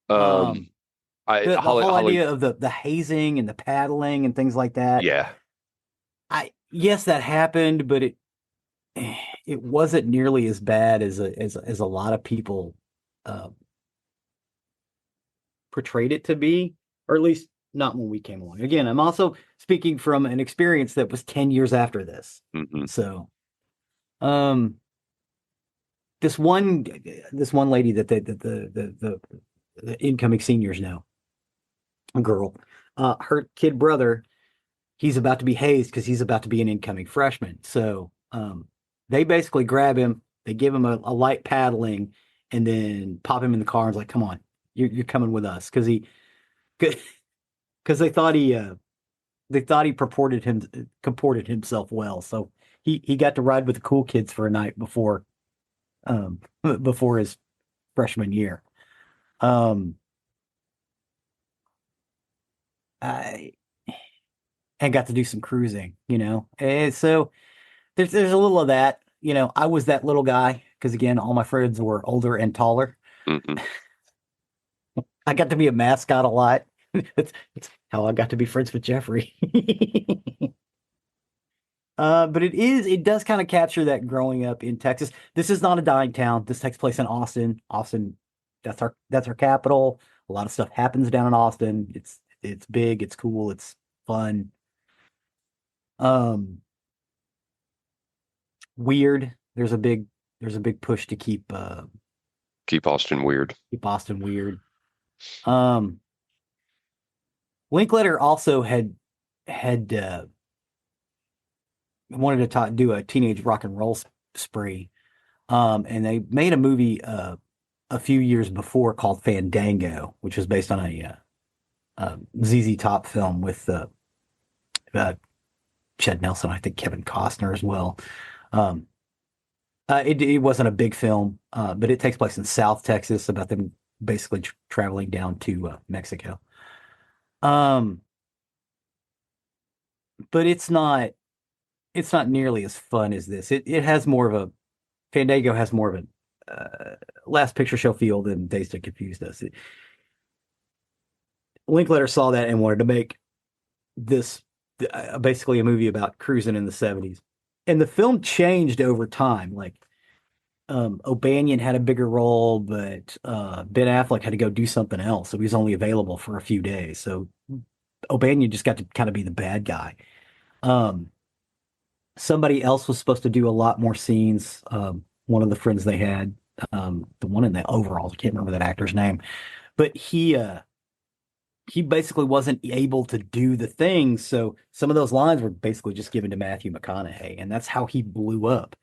Um, I the whole Holly idea of the hazing and the paddling and things like that. yeah. I yes, that happened, but it wasn't nearly as bad as a lot of people uh, portrayed it to be, or at least not when we came along. Again, I'm also speaking from an experience that was 10 years after this. Hmm. So, um, this one this one lady that the incoming seniors know, a girl, her kid brother, he's about to be hazed because he's about to be an incoming freshman. So, they basically grab him, they give him a light paddling, and then pop him in the car and is like, "Come on, you're coming with us," because they thought he comported himself well. So he got to ride with the cool kids for a night um before his freshman year. Um, I and got to do some cruising. And so there's a little of that. I was that little guy because again, all my friends were older and taller. Hmm. I got to be a mascot a lot. It's how I got to be friends with Geoffrey. But it does kind of capture that growing up in Texas. This is not a dying town. This takes place in Austin. Austin that's our capital. A lot of stuff happens down in Austin. It's big, it's cool, it's fun. Um, weird. There's a big push to Keep Austin weird. keep Austin weird. Um, Linklater also had wanted to do a teenage rock and roll spree. And they made a movie a few years before called Fandango, which was based on a ZZ Top film with uh, Ched Nelson, I think Kevin Costner as well. Um, it wasn't a big film, but it takes place in South Texas about them basically traveling down to Mexico. Um, but it's not nearly as fun as this. It has more of a Fandango has more of a last picture show feel than Dazed and Confused does. Linklater saw that and wanted to make this basically a movie about cruising in the 70s. And the film changed over time. Like O'Banion had a bigger role, but Ben Affleck had to go do something else. So he was only available for a few days. So O'Banion just got to kind of be the bad guy. Um, Somebody else was supposed to do a lot more scenes. One of the friends they had, the one in the overalls, I can't remember that actor's name, but he basically wasn't able to do the thing. So some of those lines were basically just given to Matthew McConaughey, and that's how he blew up.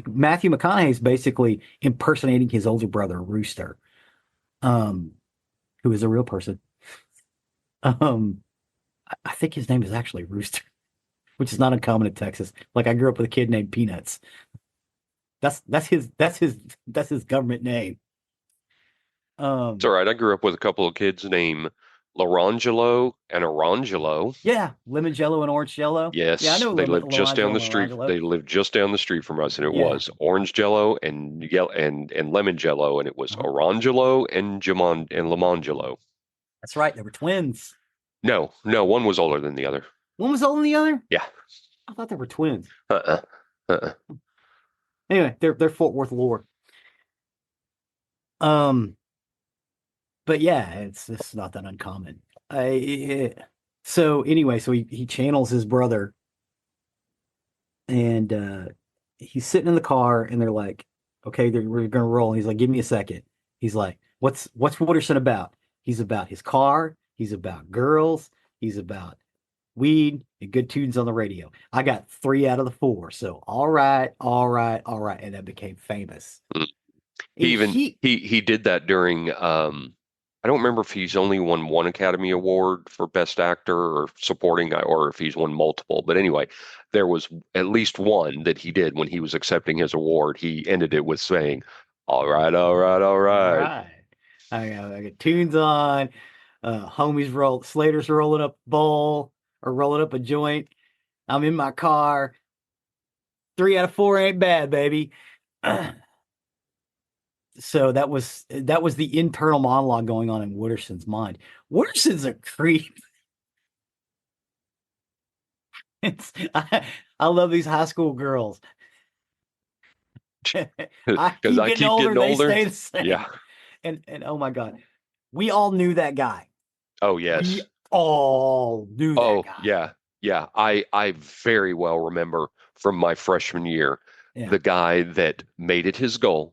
Matthew McConaughey is basically impersonating his older brother, Rooster, um, who is a real person. Um, I think his name is actually Rooster, which is not uncommon in Texas. Like I grew up with a kid named Peanuts. That's his government name. It's Um, all right. I grew up with a couple of kids named Larangelo and Orangelo. yeah, lemon jello and orange jello. Yeah, I Yes, know they lived just down Lorangelo the and street. Lorangelo. They lived just down the street from us, and it Yeah. was orange jello and yellow and lemon jello, and it was Uh-huh. Orangelo and Jamon and Lamangelo. That's right. They were twins. No, no, one was older than the other. One was older than the other. Yeah. I thought they were twins. Uh-uh. Uh-uh. Anyway, they're Fort Worth lore. Um, but yeah, it's not that uncommon. So anyway, so he channels his brother, and he's sitting in the car, and they're like, "Okay, we're gonna roll." And he's like, "Give me a second." He's like, "What's Wooderson about?" He's about his car. He's about girls. He's about weed and good tunes on the radio. I got 3 out of the 4. So all right, all right, all right, and that became famous. Mm. He And even he did that during I don't remember if he's only won one Academy Award for Best Actor or Supporting, or if he's won multiple. But anyway, there was at least one that he did when he was accepting his award. He ended it with saying, "All right, all right, all all right." right. I got tunes on. Slater's rolling up a bowl or rolling up a joint. I'm in my car. 3 out of 4 ain't bad, baby. So that was the internal monologue going on in Wooderson's mind. Wooderson's a creep. I love these high school girls. I Because keep I getting keep older, getting they older. stay the same. Yeah. And oh my God, we all knew that guy. Oh, We yes. all knew that Oh, guy. yeah. Yeah. I very well remember from my freshman year, Yeah. the guy that made it his goal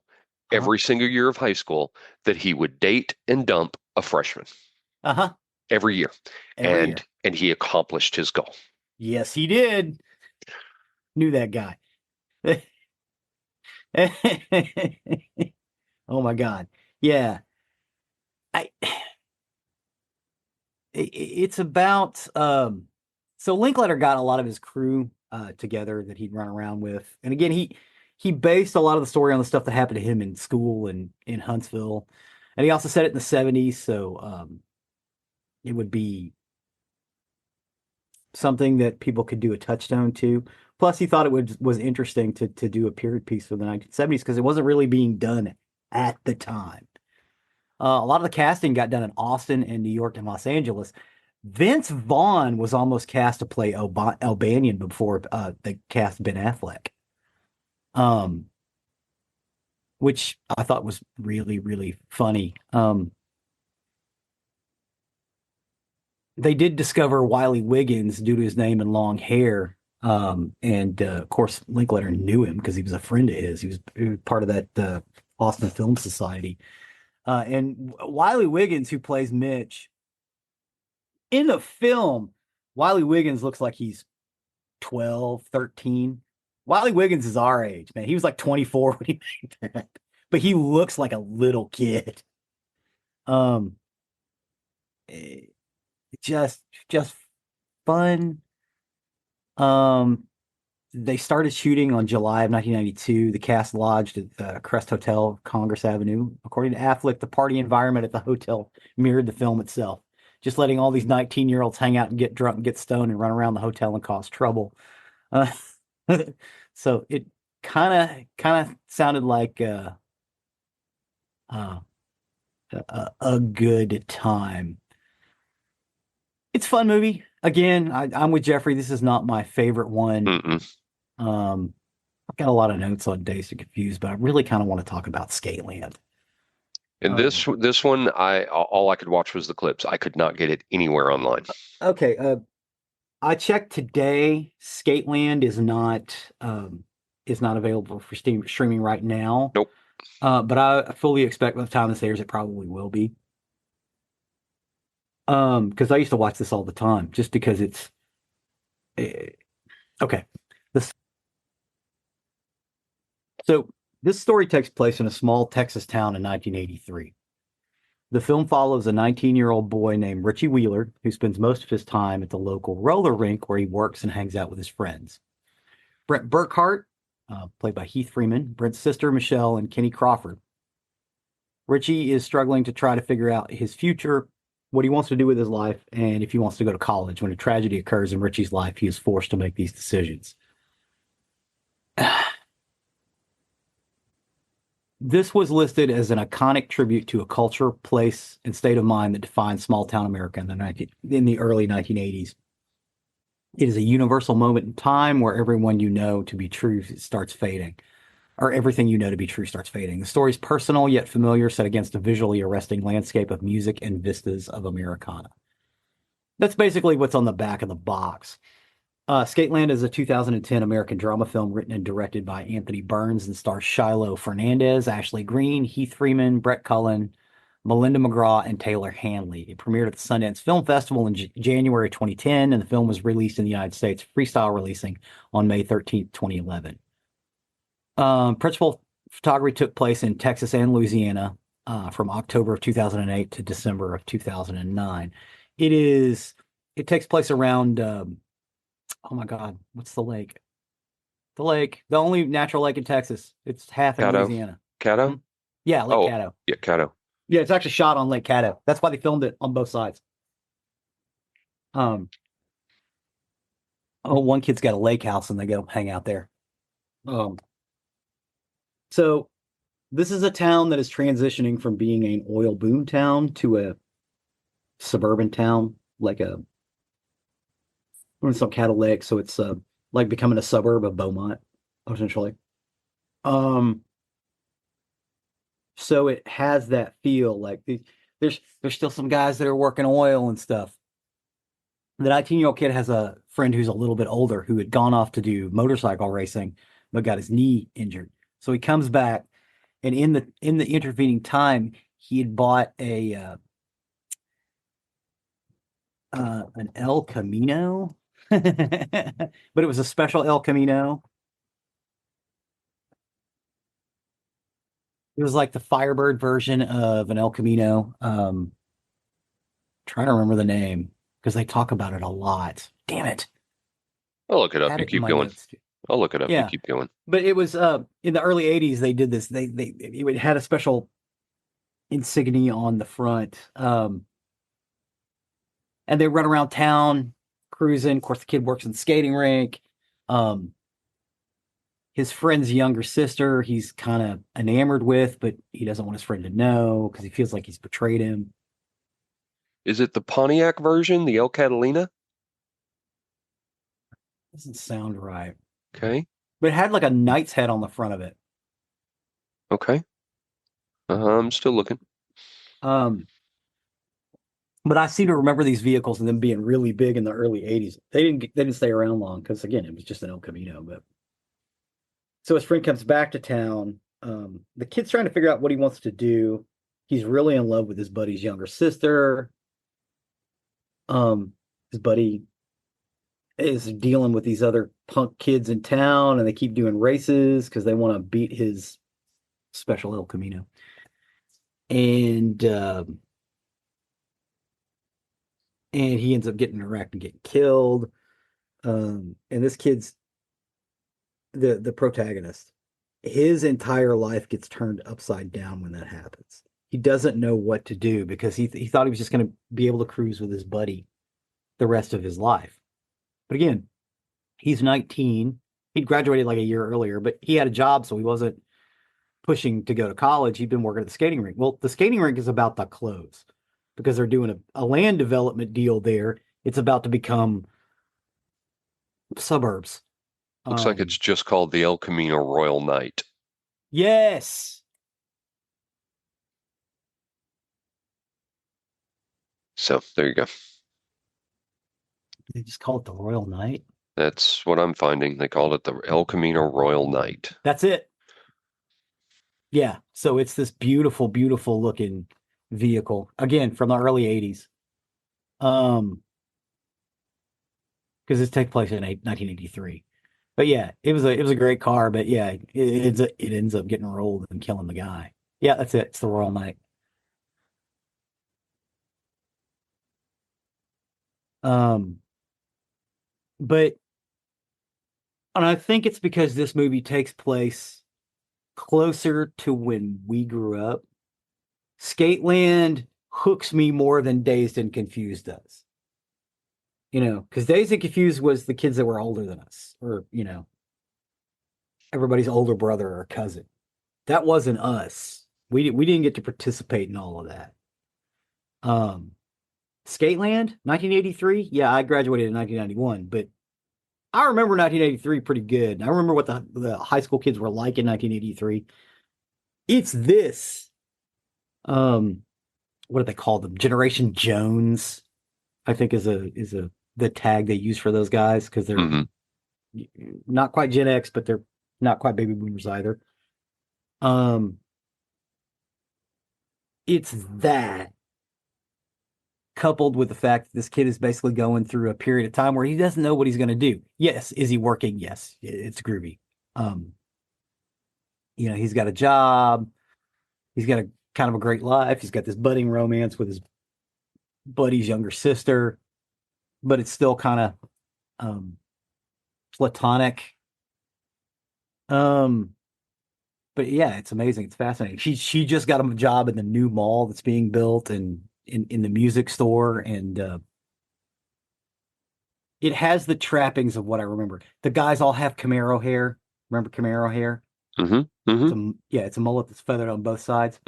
Uh-huh. every single year of high school that he would date and dump a freshman Uh-huh. every year. Every year. And he accomplished his goal. Yes, he did. Knew that guy. Oh my God. Yeah. I it's about so Linklater got a lot of his crew together that he'd run around with. And again, he based a lot of the story on the stuff that happened to him in school and in Huntsville. And he also set it in the 70s, so it would be something that people could do a touchstone to. Plus, he thought was interesting to do a period piece for the 1970s because it wasn't really being done at the time. A lot of the casting got done in Austin and New York and Los Angeles. Vince Vaughn was almost cast to play Albanian before they cast Ben Affleck. Um, which I thought was really, really funny. They did discover Wiley Wiggins due to his name and long hair. And of course, Linklater knew him because he was a friend of his. He was part of that Austin Film Society. And Wiley Wiggins, who plays Mitch in the film, Wiley Wiggins looks like he's 12, 13. Wiley Wiggins is our age, man. He was like 24 when he made that, but he looks like a little kid. Um, eh, just fun. They started shooting on July of 1992. The cast lodged at the Crest Hotel, Congress Avenue. According to Affleck, the party environment at the hotel mirrored the film itself, just letting all these 19-year-olds hang out and get drunk and get stoned and run around the hotel and cause trouble. Uh, so it kind of sounded like uh, a good time. It's a fun movie. Again, I'm with Geoffrey. This is not my favorite one. Mm-mm. I've got a lot of notes on Dazed and Confused, but I really kind of want to talk about Skateland. And this one, all I could watch was the clips. I could not get it anywhere online. Okay, I checked today. Skateland is not available for streaming right now. Nope. But I fully expect by the time this airs, it probably will be. Because I used to watch this all the time, just because it's okay. This story takes place in a small Texas town in 1983. The film follows a 19-year-old boy named Richie Wheeler, who spends most of his time at the local roller rink where he works and hangs out with his friends. Brent Burkhart, played by Heath Freeman, Brent's sister Michelle, and Kenny Crawford. Richie is struggling to try to figure out his future, what he wants to do with his life, and if he wants to go to college. When a tragedy occurs in Richie's life, he is forced to make these decisions. This was listed as an iconic tribute to a culture, place, and state of mind that defined small-town America in the early 1980s. It is a universal moment in time where everyone you know to be true starts fading, or everything you know to be true starts fading. The story is personal yet familiar, set against a visually arresting landscape of music and vistas of Americana. That's basically what's on the back of the box. Skateland is a 2010 American drama film written and directed by Anthony Burns and stars Shiloh Fernandez, Ashley Greene, Heath Freeman, Brett Cullen, Melinda McGraw, and Taylor Hanley. It premiered at the Sundance Film Festival in January 2010, and the film was released in the United States, freestyle releasing on May 13th, 2011. Principal photography took place in Texas and Louisiana from October of 2008 to December of 2009. It takes place around oh my God, what's the lake? The only natural lake in Texas. It's half in Caddo. Louisiana. Caddo? Hmm? Yeah, Lake Caddo. Yeah, Caddo. Yeah, it's actually shot on Lake Caddo. That's why they filmed it on both sides. One kid's got a lake house and they go hang out there. So this is a town that is transitioning from being an oil boom town to a suburban town, like it's on Cattle Lake, so it's like becoming a suburb of Beaumont, essentially. So it has that feel like there's still some guys that are working oil and stuff. The 19-year-old kid has a friend who's a little bit older who had gone off to do motorcycle racing but got his knee injured. So he comes back, and in the intervening time, he had bought an El Camino, but it was a special El Camino. It was like the Firebird version of an El Camino. Trying to remember the name because they talk about it a lot. Damn it. I'll look it I up. had You it in keep my going. notes. I'll look it up. Yeah. You keep going. But it was in the early 80s they did this. It had a special insignia on the front. And they run around town cruising. Of course, the kid works in the skating rink. His friend's younger sister, he's kind of enamored with, but he doesn't want his friend to know because he feels like he's betrayed him. Is it the Pontiac version, the El Catalina? Doesn't sound right. Okay. But it had like a knight's head on the front of it. Okay. I'm still looking. Um, but I seem to remember these vehicles and them being really big in the early 80s. They didn't stay around long because again, it was just an El Camino. But so his friend comes back to town. The kid's trying to figure out what he wants to do. He's really in love with his buddy's younger sister. Um, his buddy is dealing with these other punk kids in town, and they keep doing races because they want to beat his special El Camino. And and he ends up getting wrecked and getting killed. And this kid's the protagonist. His entire life gets turned upside down when that happens. He doesn't know what to do because he thought he was just going to be able to cruise with his buddy the rest of his life. But again, he's 19. He'd graduated like a year earlier, but he had a job, so he wasn't pushing to go to college. He'd been working at the skating rink. Well, the skating rink is about to close because they're doing a land development deal there. It's about to become suburbs. Looks like it's just called the El Camino Royal Night. Yes. So there you go. They just call it the Royal Night. That's what I'm finding. They called it the El Camino Royal Night. That's it. Yeah. So it's this beautiful, beautiful looking vehicle. Again, from the early 80s. Because this takes place in 1983. But yeah, it was a great car, but yeah, it ends up getting rolled and killing the guy. Yeah, that's it. It's the Royal Night. Um, but and I think it's because this movie takes place closer to when we grew up. Skateland hooks me more than Dazed and Confused does. Because Dazed and Confused was the kids that were older than us, or everybody's older brother or cousin. That wasn't us. We didn't get to participate in all of that. Skateland, 1983. Yeah, I graduated in 1991, but I remember 1983 pretty good. I remember what the high school kids were like in 1983. It's this. What do they call them? Generation Jones, I think is a the tag they use for those guys because they're not quite Gen X, but they're not quite baby boomers either. Um, it's that coupled with the fact that this kid is basically going through a period of time where he doesn't know what he's going to do. Yes, is he working? Yes, it's groovy. Um, he's got a job. He's got a kind of a great life. He's got this budding romance with his buddy's younger sister, but it's still kind of platonic. Um, but yeah, it's amazing. It's fascinating. She just got a job in the new mall that's being built and in the music store, and it has the trappings of what I remember. The guys all have Camaro hair. Remember Camaro hair? It's a mullet that's feathered on both sides.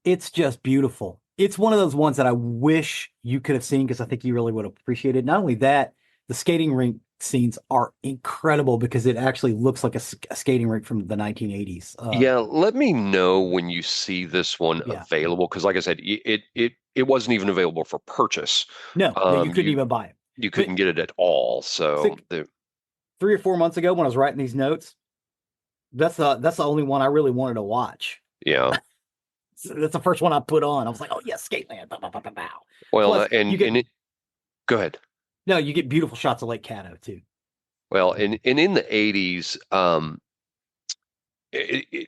It's just beautiful. It's one of those ones that I wish you could have seen because I think you really would have appreciated. Not only that, the skating rink scenes are incredible because it actually looks like a skating rink from the 1980s. Yeah, let me know when you see this one Yeah. available because, like I said, it wasn't even available for purchase. No, you couldn't even buy it. You couldn't get it at all. So 3 or 4 months ago when I was writing these notes, that's the only one I really wanted to watch. Yeah. So that's the first one I put on. I was like, oh yes, Skateland. Bow, bow, bow, bow. Well, Plus, go ahead. No, you get beautiful shots of Lake Caddo too. Well, and in the 80s, it, it,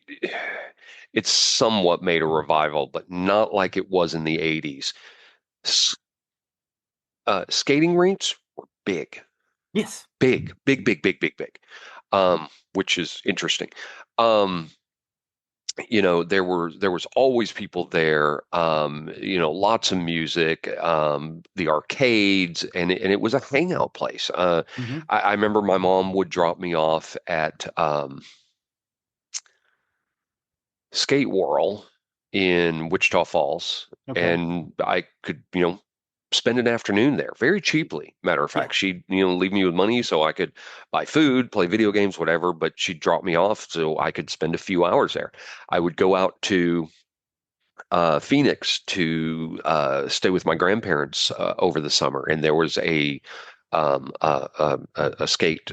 it's somewhat made a revival, but not like it was in the 80s. Skating rinks were big. Yes. Big, big, big, big, big, big. Which is interesting. There was always people there, lots of music, the arcades, and it was a hangout place. I remember my mom would drop me off at Skate Whirl in Wichita Falls, Okay. and I could, spend an afternoon there very cheaply. Matter of Yeah. fact, she'd, leave me with money so I could buy food, play video games, whatever, but she'd drop me off so I could spend a few hours there. I would go out to Phoenix to stay with my grandparents over the summer, and there was a skate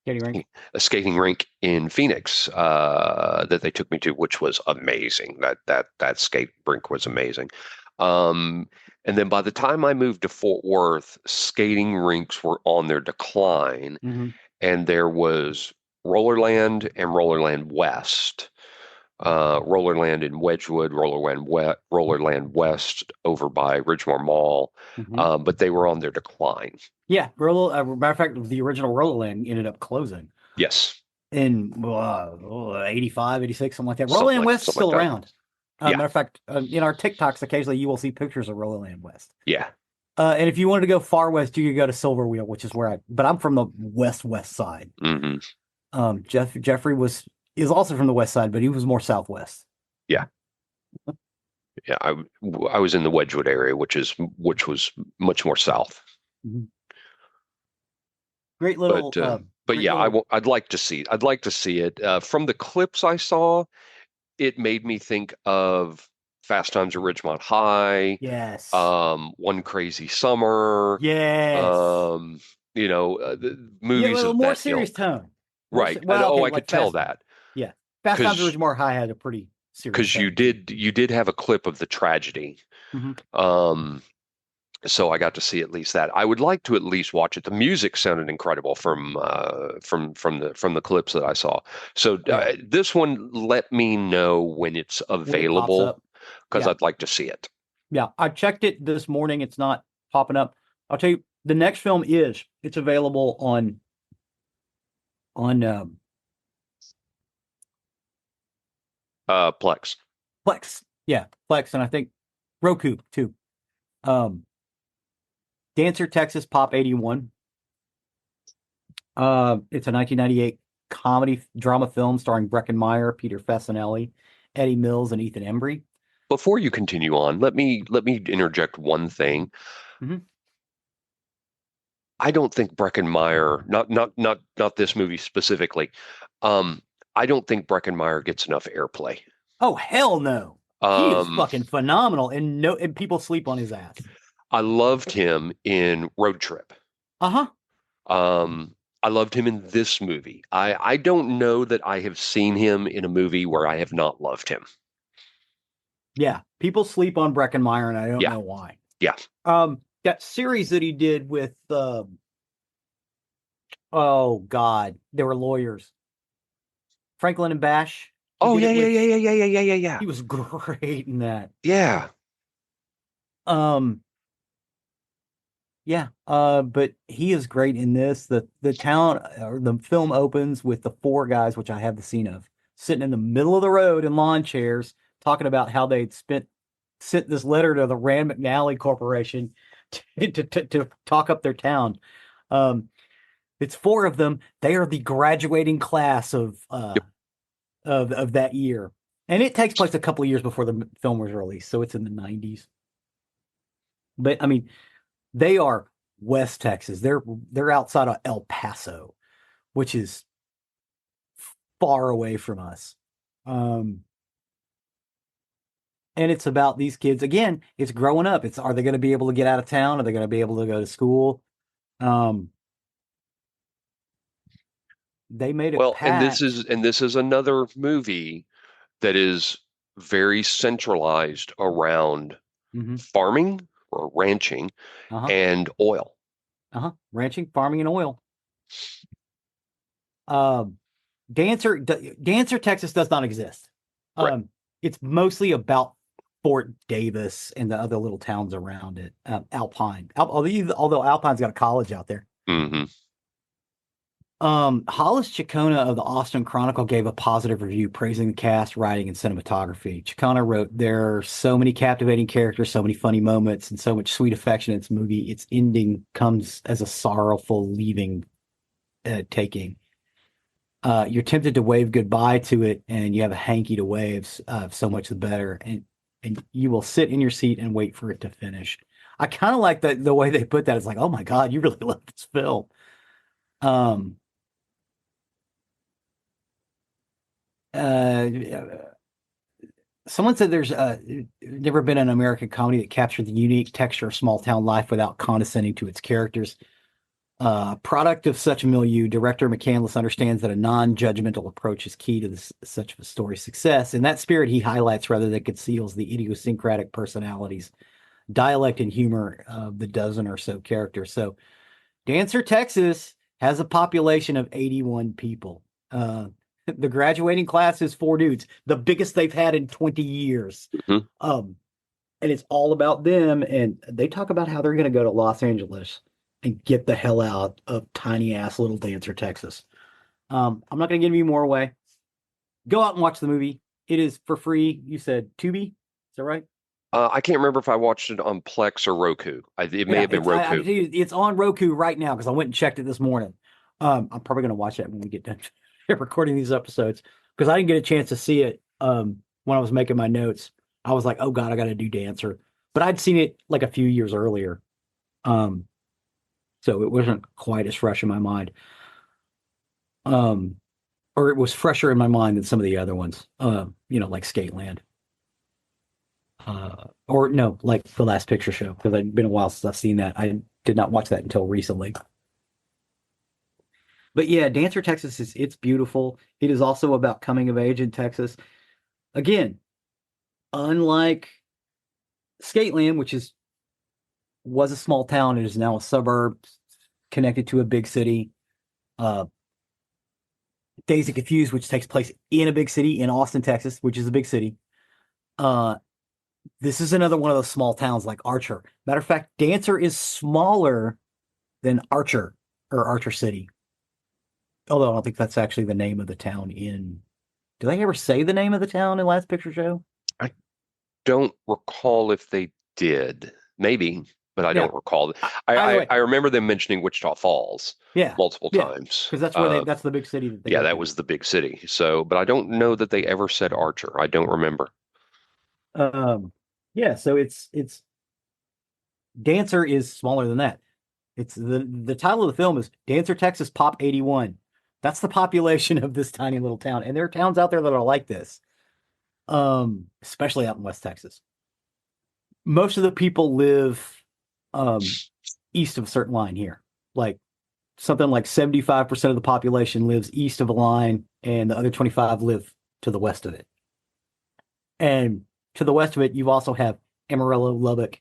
Skating rink. a skating rink in Phoenix that they took me to, which was amazing. That skate rink was amazing. Um, and then by the time I moved to Fort Worth, skating rinks were on their decline, Hmm. and there was Rollerland and Rollerland West. Rollerland in Wedgwood, Rollerland West over by Ridgemore Mall, Hmm. but they were on their decline. Yeah. Matter of fact, the original Rollerland ended up closing Yes, in 85, 86, something like that. something Rollerland like West is something like still that. around. Yeah, Matter of fact, in our TikToks, occasionally you will see pictures of Rollerland West. yeah. And if you wanted to go far west, you could go to Silver Wheel, which is but I'm from the west side. Hmm. Geoffrey is also from the west side, but he was more southwest. Yeah, yeah. I was in the Wedgwood area, which was much more south. Mhm. Great But little, but yeah, I'd like to see it. From the clips I saw, it made me think of Fast Times at Ridgemont High, yes, One Crazy Summer, yes, um, the yeah, movies well, of more that serious ilk. tone. Right. Well, okay, I like could tell that yeah, Fast Times at because Ridgemore High had a pretty serious you tone too. did have a clip of the tragedy. Hmm. Um, so I got to see at least that. I would like to at least watch it. The music sounded incredible from the clips that I saw. So Yeah, this one, let me know when it's when it pops available up, because yeah, I'd like to see it. yeah. I checked it this morning. It's not popping up. I'll tell you, the next film it's available on Plex. Plex. Yeah, Plex, and I think Roku too. Um, Dancer, Texas, Pop 81. It's a 1998 comedy drama film starring Breckin Meyer, Peter Fasinelli, Eddie Mills, and Ethan Embry. Before you continue on, let me interject one thing. Hmm. I don't think Breckenmeyer, not this movie specifically. Um, I don't think Breckenmeyer gets enough airplay. Oh hell no, he is Um, fucking phenomenal, and no, and people sleep on his ass. I loved him in Road Trip. Uh-huh. Um, I loved him in this movie. I don't know that I have seen him in a movie where I have not loved him. Yeah, people sleep on Breckin Meyer, and I don't Yeah, know why. yeah. That series that he did with oh God, they were lawyers. Franklin and Bash. He Oh did yeah, it yeah, with. yeah, yeah, yeah, yeah, yeah, yeah, yeah. He was great in that. Yeah. Um, yeah. But he is great in this. The town or the film opens with the four guys, which I have the scene of, sitting in the middle of the road in lawn chairs, talking about how they'd sent this letter to the Rand McNally Corporation to talk up their town. Um, it's four of them. They are the graduating class Yep. of that year. And it takes place a couple of years before the film was released, so it's in the 90s. But I mean, they are West Texas. They're outside of El Paso, which is far away from us. Um, and it's about these kids again. It's growing up. It's, are they going to be able to get out of town? Are they going to be able to go to school? Um, they made a Well, pact. and this is another movie that is very centralized around Hmm. farming or ranching Uh-huh. and oil. Uh-huh. Ranching, farming, and oil. Um, Dancer, Texas does not exist. Right. It's mostly about Fort Davis and the other little towns around it. Alpine, although Alpine's got a college out there. Hmm. Hollis Chicona of the Austin Chronicle gave a positive review praising the cast, writing, and cinematography. Chicona wrote, "There are so many captivating characters, so many funny moments, and so much sweet affection in this movie. Its ending comes as a sorrowful leaving, taking. You're tempted to wave goodbye to it, and you have a hanky to wave. So much the better. And and you will sit in your seat and wait for it to finish. I kind of like the way they put that. It's like, oh my God, you really love this film. Um, uh, Someone said there's never been an American comedy that captured the unique texture of small town life without condescending to its characters. Product of such a milieu, director McCandless understands that a non-judgmental approach is key to such a story's success. In that spirit, he highlights rather than conceals the idiosyncratic personalities, dialect, and humor of the dozen or so characters. So, Dancer, Texas has a population of 81 people. The graduating class is 4 dudes, the biggest they've had in 20 years. Mhm. And it's all about them. And they talk about how they're going to go to Los Angeles and get the hell out of tiny ass little Dancer, Texas. I'm not going to give you more away. Go out and watch the movie. It is for free. You said Tubi, is that right? I can't remember if I watched it on Plex or Roku. It may Yeah, have been I Roku. can tell you, it's on Roku right now because I went and checked it this morning. I'm probably going to watch that when we get done recording these episodes because I didn't get a chance to see it when I was making my notes. I was like, oh God, I got to do Dancer. But I'd seen it like a few years earlier. So it wasn't quite as fresh in my mind. Um, or it was fresher in my mind than some of the other ones, like Skateland. Or no, like The Last Picture Show, because it's been a while since I've seen that. I did not watch that until recently. But yeah, Dancer Texas it's beautiful. It is also about coming of age in Texas. Again, unlike Skateland, which was a small town, it is now a suburb connected to a big city. Dazed and Confused, which takes place in a big city in Austin, Texas, which is a big city. This is another one of those small towns like Archer. Matter of fact, Dancer is smaller than Archer or Archer City. Although I don't think that's actually the name of the town in. Did they ever say the name of the town in Last Picture Show? I don't recall if they did. Maybe, but I Yeah. don't recall. Either way, I remember them mentioning Wichita Falls yeah, multiple yeah, times. because that's the big city that they Yeah, go that to. was the big city. So, but I don't know that they ever said Archer. I don't remember. Um, yeah, so it's Dancer is smaller than that. It's the title of the film is Dancer, Texas Pop 81. That's the population of this tiny little town. And there are towns out there that are like this. Especially out in West Texas. Most of the people live east of a certain line here. Like something like 75% of the population lives east of a line, and the other 25 live to the west of it. And to the west of it, you also have Amarillo, Lubbock,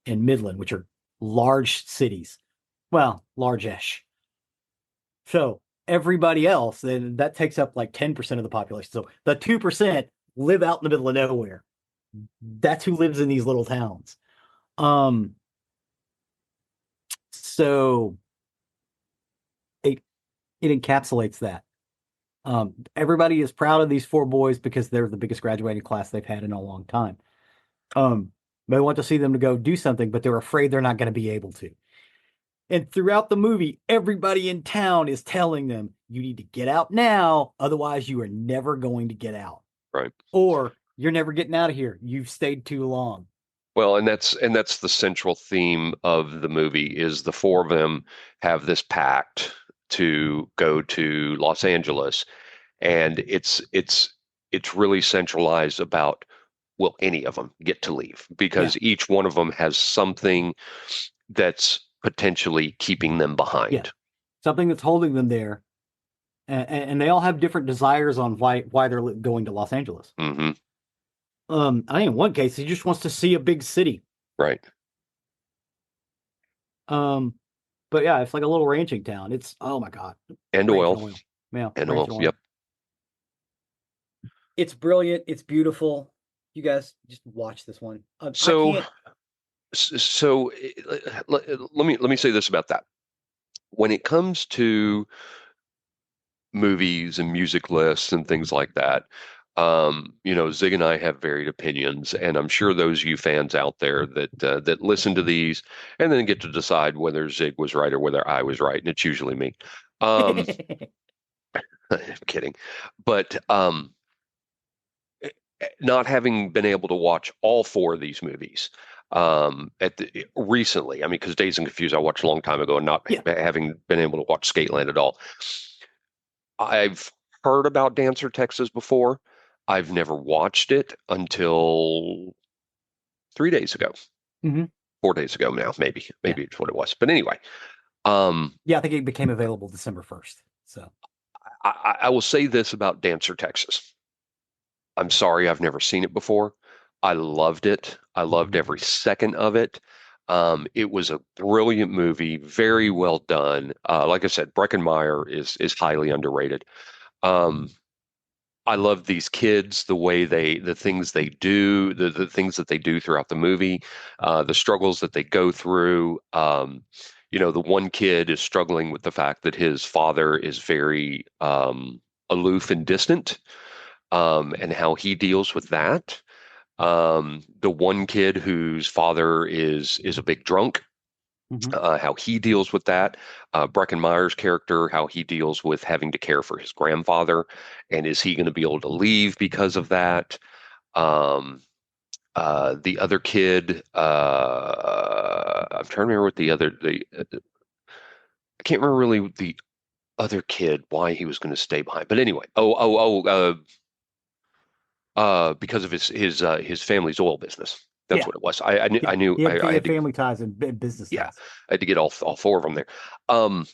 and Midland, which are large cities. Well, large-ish. So everybody else, then that takes up like 10% of the population. So the 2% live out in the middle of nowhere. That's who lives in these little towns. So it encapsulates that. Everybody is proud of these 4 boys because they're the biggest graduating class they've had in a long time. They want to see them to go do something, but they're afraid they're not going to be able to. And throughout the movie, everybody in town is telling them, you need to get out now, otherwise you are never going to get out. Right. Or you're never getting out of here. You've stayed too long. Well, and that's the central theme of the movie is the 4 of them have this pact to go to Los Angeles, and it's really centralized about will any of them get to leave because each one of them has something that's potentially keeping them behind. Yeah. Something that's holding them there. And they all have different desires on why they're going to Los Angeles. Mm-hmm. I think in one case, he just wants to see a big city. Right. But yeah, it's like a little ranching town. It's, oh my God. And oil. Yeah. And oil. Yep. It's brilliant. It's beautiful. You guys just watch this one. So let me say this about that. When it comes to movies and music lists and things like that, Zig and I have varied opinions, and I'm sure those of you fans out there that listen to these and then get to decide whether Zig was right or whether I was right, and it's usually me. I'm kidding, but not having been able to watch all four of these movies recently. I mean, because Dazed and Confused I watched a long time ago, and not Yeah. having been able to watch Skateland at all. I've heard about Dancer Texas before. I've never watched it until 3 days ago, Hmm. 4 days ago now, maybe. Yeah. Maybe it's what it was. But anyway, um, Yeah, I think it became available December 1st. So, I will say this about Dancer Texas. I'm sorry, I've never seen it before. I loved it. I loved mhm. every second of it. It was a brilliant movie, very well done. Like I said, Breckenmeyer is highly underrated. Um, I love these kids, the things they do, the things that they do throughout the movie, the struggles that they go through. The one kid is struggling with the fact that his father is very aloof and distant, and how he deals with that. The one kid whose father is a big drunk, Mhm. how he deals with that. Breckin Meyer's character, how he deals with having to care for his grandfather, and is he going to be able to leave because of that? Um, the other kid, I'm trying to remember what I can't remember really the other kid why he was going to stay behind. But anyway, because of his family's oil business. That's Yeah. what it was. I knew Yeah. He I had had to, family ties and business yeah, ties. I had to get all four of them there. Um,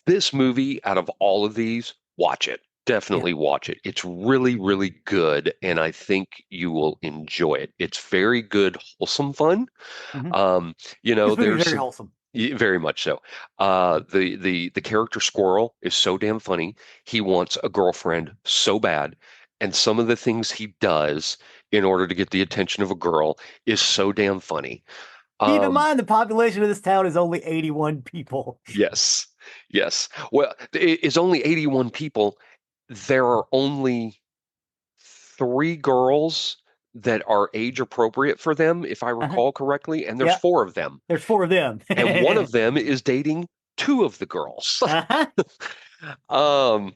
this movie, out of all of these, watch it. Yeah. Definitely watch it. It's really, really good, and I think you will enjoy it. It's very good, wholesome fun. Hmm. Um, This movie is there's very some wholesome. very much so. The character Squirrel is so damn funny. He wants a girlfriend so bad, and some of the things he does in order to get the attention of a girl is so damn funny. Keep in Um, mind, the population of this town is only 81 people. yes, yes. Well, it is only 81 people. There are only three girls that are age appropriate for them, if I Uh-huh. recall correctly, and there's Yeah. four of them, There's four of them. and one of them is dating two of the girls. Uh-huh. Um,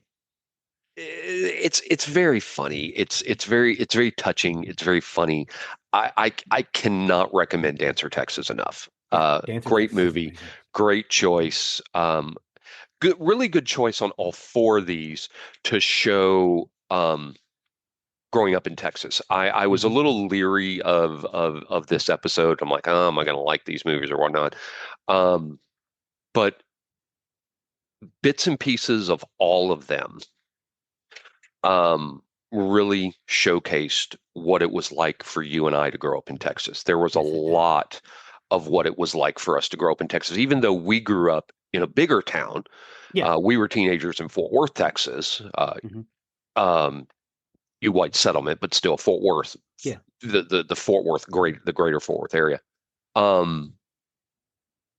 it's very funny. It's very touching. It's very funny. I cannot recommend Dancer Texas enough. Yeah. Dancer Great Texas is movie, amazing. great choice. Really good choice on all four of these to show growing up in Texas. I was a Hmm. little leery of this episode. I'm like, oh, am I going to like these movies or whatnot? Um, but bits and pieces of all of them really showcased what it was like for you and I to grow up in Texas. There was a Yes, it did. lot of what it was like for us to grow up in Texas, even though we grew up in a bigger town. Yeah. We were teenagers in Fort Worth, Texas, Hmm. um, you white settlement, but still Fort Worth, Yeah. the Fort Worth the greater Fort Worth area. Um,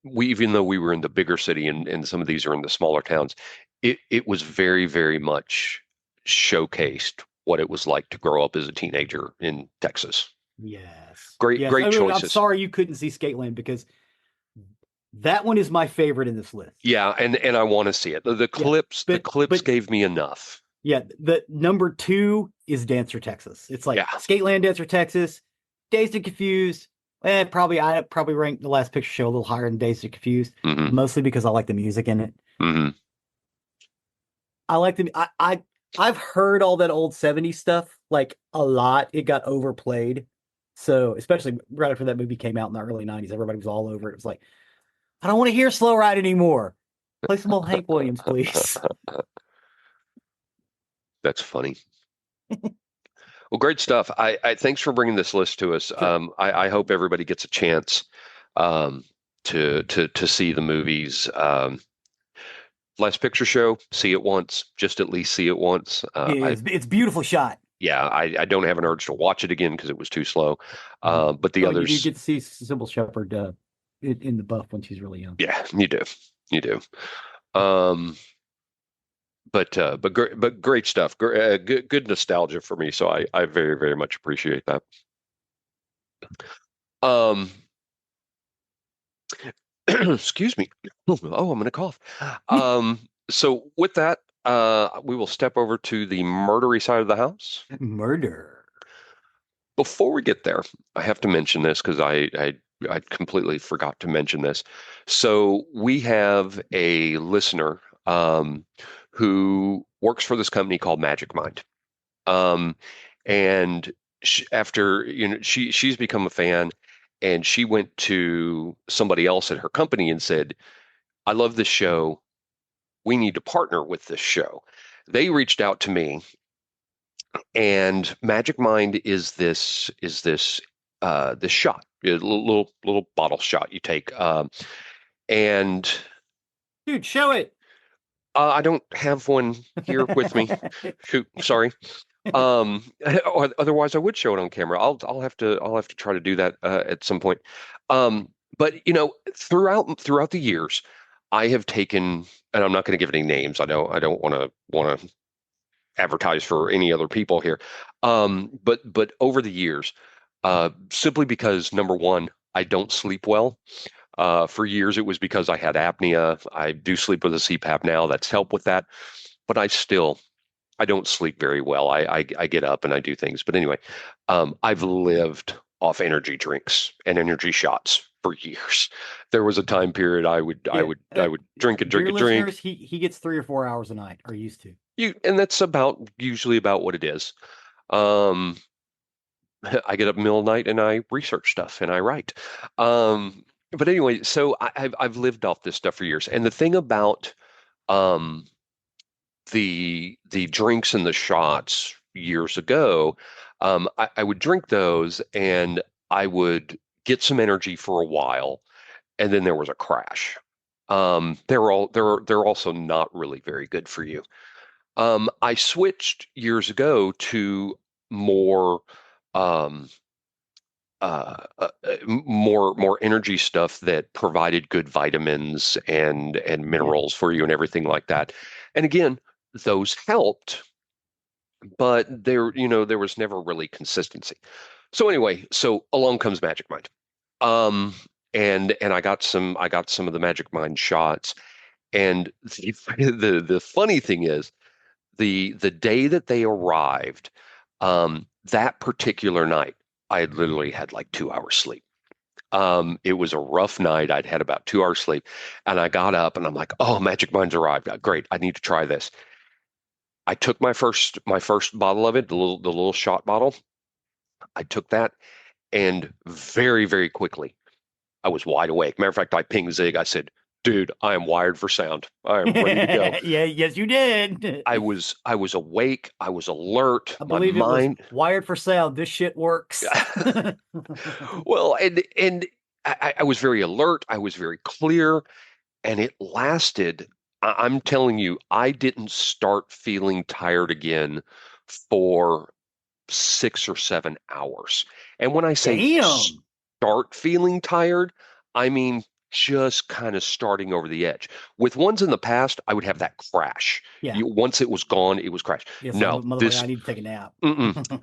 even though we were in the bigger city and some of these are in the smaller towns, it was very, very much showcased what it was like to grow up as a teenager in Texas. Yes. Great, Yes. I great mean, I'm choices. sorry you couldn't see Skateland because that one is my favorite in this list. Yeah, and I want to see it. The Yeah. clips But gave me enough. yeah, the number two is Dancer Texas. It's like Yeah. Skateland, Dancer Texas, Dazed and Confused. I probably rank The Last Picture Show a little higher than Dazed and Confused, Hmm. mostly because I like the music in it. Hmm. I like the I've heard all that old 70s stuff like a lot. It got overplayed. So especially right after that movie came out in the early 90s, everybody was all over it. It was like, I don't want to hear Slow Ride anymore. Play some old Hank Williams, please. That's funny. Well, great stuff. I thanks for bringing this list to us. Sure. I hope everybody gets a chance um, to see the movies. Last Picture Show, see it once, just at least see it once. It's beautiful shot. Yeah, I don't have an urge to watch it again because it was too slow. Mhm. But the Oh, you do others, get to see Sybil Shepherd in the buff when she's really young. yeah, you do. Um, but great stuff. Good nostalgia for me. So I very, very much appreciate that. Um, excuse me. Oh, I'm gonna cough. So with that, we will step over to the murdery side of the house. Murder. Before we get there, I have to mention this because I completely forgot to mention this. So we have a listener who works for this company called Magic Mind. Um, and after, she's become a fan, and she went to somebody else at her company and said, "I love this show. We need to partner with this show." They reached out to me, and Magic Mind is this shot, a little bottle shot you take, and Dude, show it. I don't have one here with me. Shoot, sorry. Or otherwise I would show it on camera. I'll have to try to do that at some point. But throughout the years, I have taken, and I'm not going to give any names. I don't want to advertise for any other people here. But over the years, simply because number one, I don't sleep well. For years, it was because I had apnea. I do sleep with a CPAP now. That's helped with that. But I don't sleep very well. I get up and I do things. But anyway, I've lived off energy drinks and energy shots for years. There was a time period I would I Yeah. would I would drink and For drink your and drink. listeners, he gets 3 or 4 hours a night, or used to. And that's usually about what it is. Um, I get up middle of the night and I research stuff and I write. But anyway, so I've lived off this stuff for years. And the thing about um, the drinks and the shots years ago, I would drink those and I would get some energy for a while, and then there was a crash. They're also not really very good for you. I switched years ago to more um, more energy stuff that provided good vitamins and Yeah. minerals for you and everything like that. And again, those helped, but there was never really consistency. So anyway, so along comes Magic Mind. Um, and I got some of the Magic Mind shots. And the funny thing is, the day that they arrived, that particular night, I had literally had like 2 hours sleep. It was a rough night. I'd had about 2 hours sleep, and I got up and I'm like, "Oh, Magic Mind's arrived. Great. I need to try this." I took my first bottle of it, the little shot bottle. I took that, and very, very quickly, I was wide awake. Matter of fact, I pinged Zig. I said, "Dude, I am wired for sound. I am ready to go." Yeah, yes, you did. I was awake. I was alert. I My believe it was mind. wired for sound. This shit works. Well, and I was very alert. I was very clear, and it lasted. I'm telling you, I didn't start feeling tired again for 6 or 7 hours. And when I say Damn. start feeling tired, I mean just kind of starting over the edge. With ones in the past, I would have that crash. Yeah. Once it was gone, it was crash. It's like, No, motherfucker, this I need to take a nap.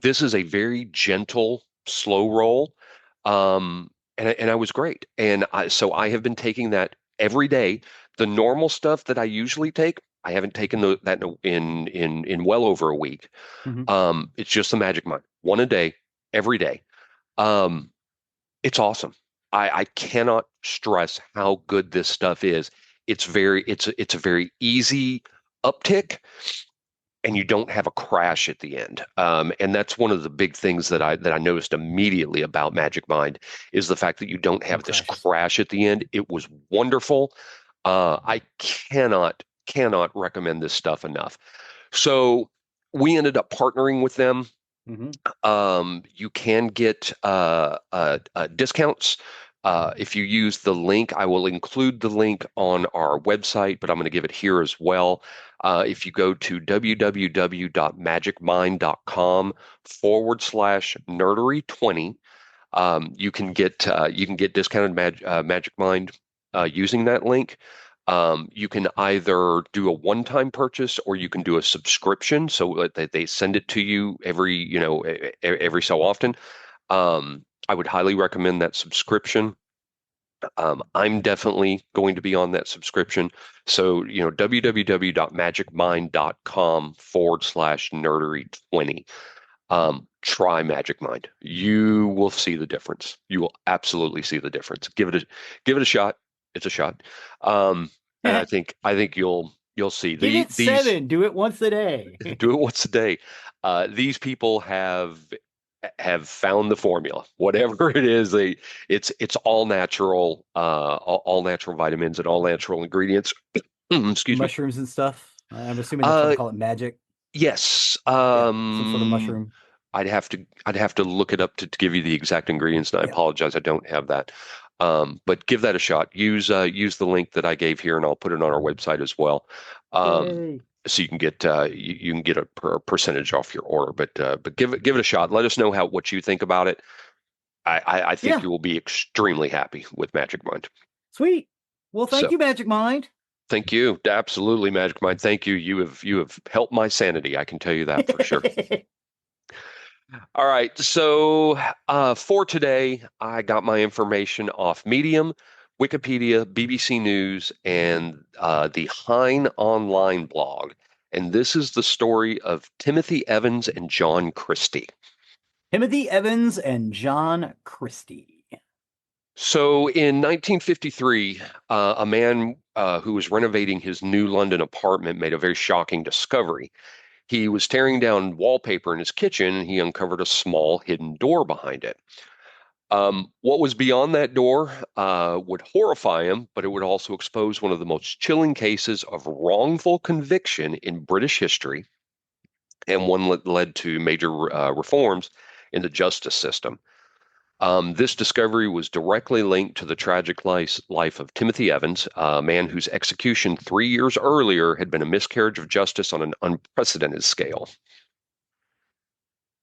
this is a very gentle, slow roll. And I was great. So I have been taking that every day. The normal stuff that I usually take, I haven't taken that in well over a week. Mhm. It's just the Magic Mind, one a day, every day. Um, it's awesome. I cannot stress how good this stuff is. It's a very easy uptick, and you don't have a crash at the end. And that's one of the big things that I noticed immediately about Magic Mind is the fact that you don't No have this crashes. crash at the end. It was wonderful. I cannot recommend this stuff enough. So we ended up partnering with them. Hmm. You can get discounts if you use the link. I will include the link on our website, but I'm going to give it here as well. If you go to www.magicmind.com/nerdery20, you can get discounted Magic Mind using that link. You can either do a one-time purchase or you can do a subscription, so that they send it to you every so often. I would highly recommend that subscription. I'm definitely going to be on that subscription. So, www.magicmind.com/nerdery20. try Magic Mind. You will see the difference. You will absolutely see the difference. Give it a shot. It's a shot. And I think you'll see Give it these. 7. Do it once a day. Do it once a day. These people have found the formula. Whatever it is, it's all natural, all natural vitamins and all natural ingredients. Excuse me. Mushrooms and stuff. I'm assuming that's why they Uh, call it magic. yes. Yeah, some sort of mushroom. I'd have to look it up to give you the exact ingredients, and I Yeah. apologize, I don't have that. But give that a shot. Use the link that I gave here, and I'll put it on our website as well. Um, Yay. so you can get you can get a percentage off your order. But give it a shot. Let us know what you think about it. I think Yeah. you will be extremely happy with Magic Mind. Sweet. Well, thank So you, Magic Mind. thank you, absolutely, Magic Mind. Thank you. You have helped my sanity. I can tell you that for sure. All right. So for today, I got my information off Medium, Wikipedia, BBC News, and the Hein Online blog. And this is the story of Timothy Evans and John Christie. Timothy Evans and John Christie. So in 1953, a man who was renovating his new London apartment made a very shocking discovery. He was tearing down wallpaper in his kitchen and he uncovered a small hidden door behind it. What was beyond that door would horrify him, but it would also expose one of the most chilling cases of wrongful conviction in British history, and one that led to major reforms in the justice system. This discovery was directly linked to the tragic life of Timothy Evans, a man whose execution 3 years earlier had been a miscarriage of justice on an unprecedented scale.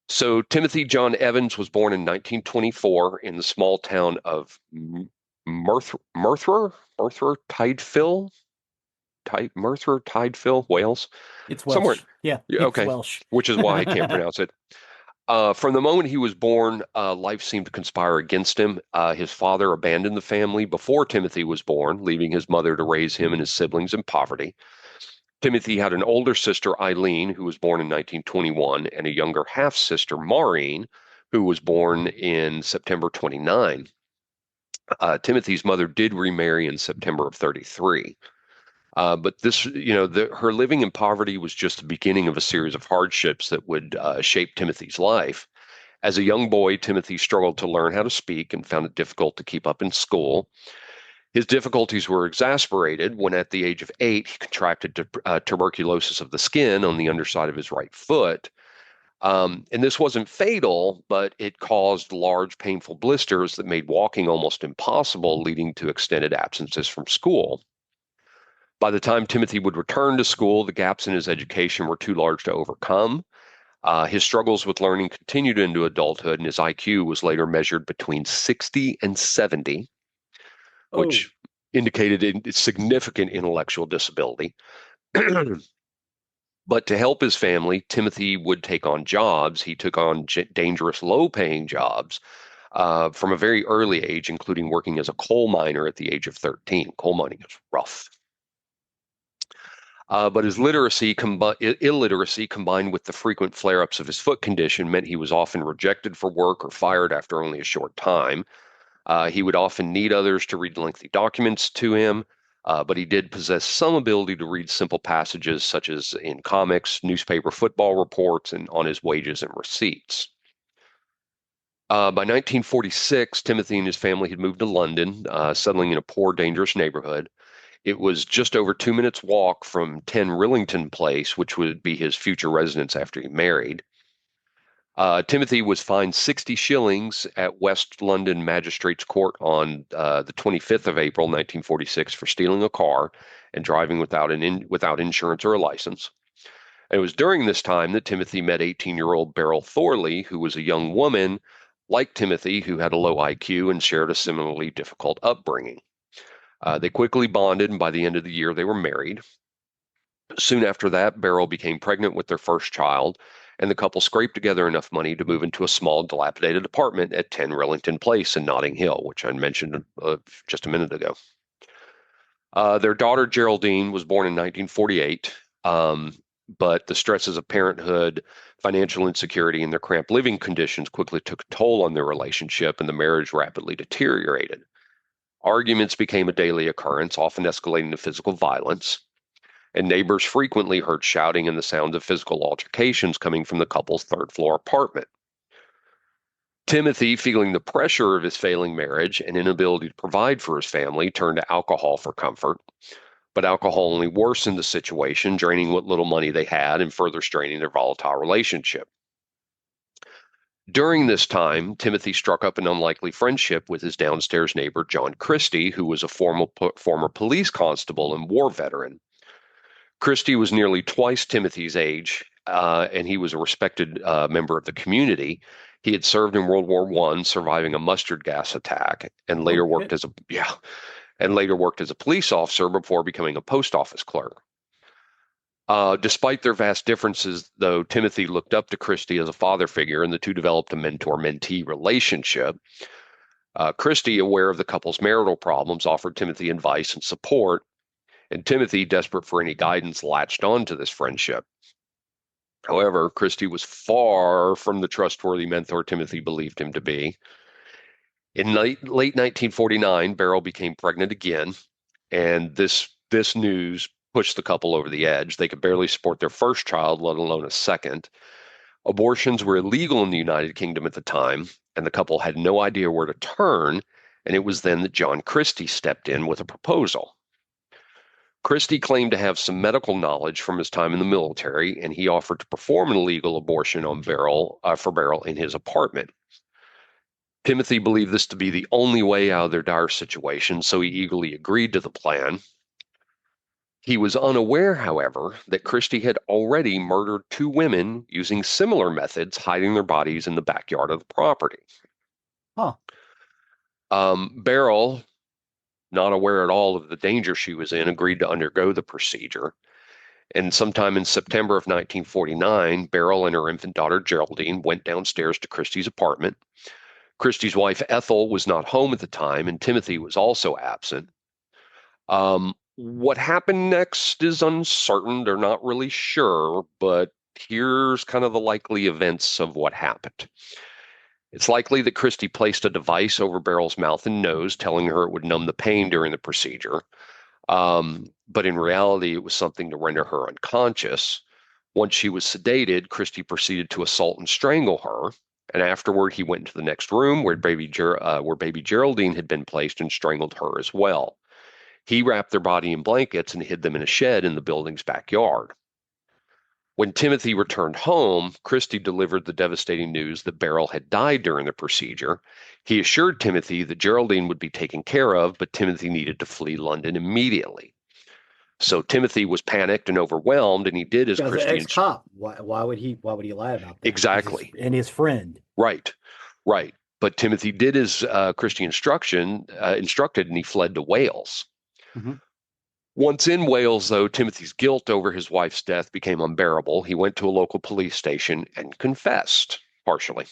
So Timothy John Evans was born in 1924 in the small town of Merthyr Tydfil, Wales, It's somewhere. Welsh. Yeah, Yeah, it's okay, Welsh. which is why I can't pronounce it. From the moment he was born, life seemed to conspire against him. His father abandoned the family before Timothy was born, leaving his mother to raise him and his siblings in poverty. Timothy had an older sister, Eileen, who was born in 1921, and a younger half sister, Maureen, who was born in September 29. Timothy's mother did remarry in September of 33. But this, her living in poverty was just the beginning of a series of hardships that would shape Timothy's life. As a young boy, Timothy struggled to learn how to speak and found it difficult to keep up in school. His difficulties were exacerbated when, at the age of 8, he contracted tuberculosis of the skin on the underside of his right foot. And this wasn't fatal, but it caused large, painful blisters that made walking almost impossible, leading to extended absences from school. By the time Timothy would return to school, the gaps in his education were too large to overcome. His struggles with learning continued into adulthood, and his IQ was later measured between 60 and 70, Oh, which indicated a significant intellectual disability. But to help his family, Timothy would take on jobs. He took on dangerous, low-paying jobs from a very early age, including working as a coal miner at the age of 13. Coal mining is rough. But his illiteracy combined with the frequent flare-ups of his foot condition meant he was often rejected for work or fired after only a short time. He would often need others to read lengthy documents to him, but he did possess some ability to read simple passages, such as in comics, newspaper football reports, and on his wages and receipts. By 1946, Timothy and his family had moved to London, settling in a poor, dangerous neighborhood. It was just over 2 minutes walk from 10 Rillington Place, which would be his future residence after he married. Timothy was fined 60 shillings at West London Magistrates Court on the 25th of April, 1946, for stealing a car and driving without insurance or a license. And it was during this time that Timothy met 18-year-old Beryl Thorley, who was a young woman like Timothy, who had a low IQ and shared a similarly difficult upbringing. They quickly bonded, and by the end of the year, they were married. Soon after that, Beryl became pregnant with their first child, and the couple scraped together enough money to move into a small, dilapidated apartment at 10 Rillington Place in Notting Hill, which I mentioned just a minute ago. Their daughter, Geraldine, was born in 1948. but the stresses of parenthood, financial insecurity, and their cramped living conditions quickly took a toll on their relationship, and the marriage rapidly deteriorated. Arguments became a daily occurrence, often escalating to physical violence, and neighbors frequently heard shouting and the sounds of physical altercations coming from the couple's third floor apartment. Timothy, feeling the pressure of his failing marriage and inability to provide for his family, turned to alcohol for comfort. But alcohol only worsened the situation, draining what little money they had and further straining their volatile relationship. During this time, Timothy struck up an unlikely friendship with his downstairs neighbor, John Christie, who was a former police constable and war veteran. Christie was nearly twice Timothy's age, and he was a respected member of the community. He had served in World War I, surviving a mustard gas attack, and Oh, later worked shit. as a police officer before becoming a post office clerk. Despite their vast differences, though, Timothy looked up to Christie as a father figure, and the two developed a mentor-mentee relationship. Christie, aware of the couple's marital problems, offered Timothy advice and support, and Timothy, desperate for any guidance, latched on to this friendship. However, Christie was far from the trustworthy mentor Timothy believed him to be. In late 1949, Beryl became pregnant again, and this news pushed the couple over the edge. They could barely support their first child, let alone a second. Abortions were illegal in the United Kingdom at the time, and the couple had no idea where to turn, and it was then that John Christie stepped in with a proposal. Christie claimed to have some medical knowledge from his time in the military, and he offered to perform an illegal abortion on for Beryl in his apartment. Timothy believed this to be the only way out of their dire situation, so he eagerly agreed to the plan. He was unaware, however, that Christie had already murdered two women using similar methods, hiding their bodies in the backyard of the property. Huh. Beryl, not aware at all of the danger she was in, agreed to undergo the procedure. And sometime in September of 1949, Beryl and her infant daughter Geraldine went downstairs to Christie's apartment. Christie's wife Ethel was not home at the time, and Timothy was also absent. What happened next is uncertain. They're not really sure, but here's kind of the likely events of what happened. It's likely that Christie placed a device over Beryl's mouth and nose, telling her it would numb the pain during the procedure. But in reality, it was something to render her unconscious. Once she was sedated, Christie proceeded to assault and strangle her. And afterward, he went into the next room where baby Geraldine had been placed and strangled her as well. He wrapped their body in blankets and hid them in a shed in the building's backyard. When Timothy returned home, Christie delivered the devastating news that Beryl had died during the procedure. He assured Timothy that Geraldine would be taken care of, but Timothy needed to flee London immediately. So Timothy was panicked and overwhelmed, and he did as As an Christie ex-cop, why would he lie about that? exactly. And his friend. Right, right. But Timothy did as Christie instructed, and he fled to Wales. Mm-hmm. Once in Wales, though, Timothy's guilt over his wife's death became unbearable. He went to a local police station and confessed, partially.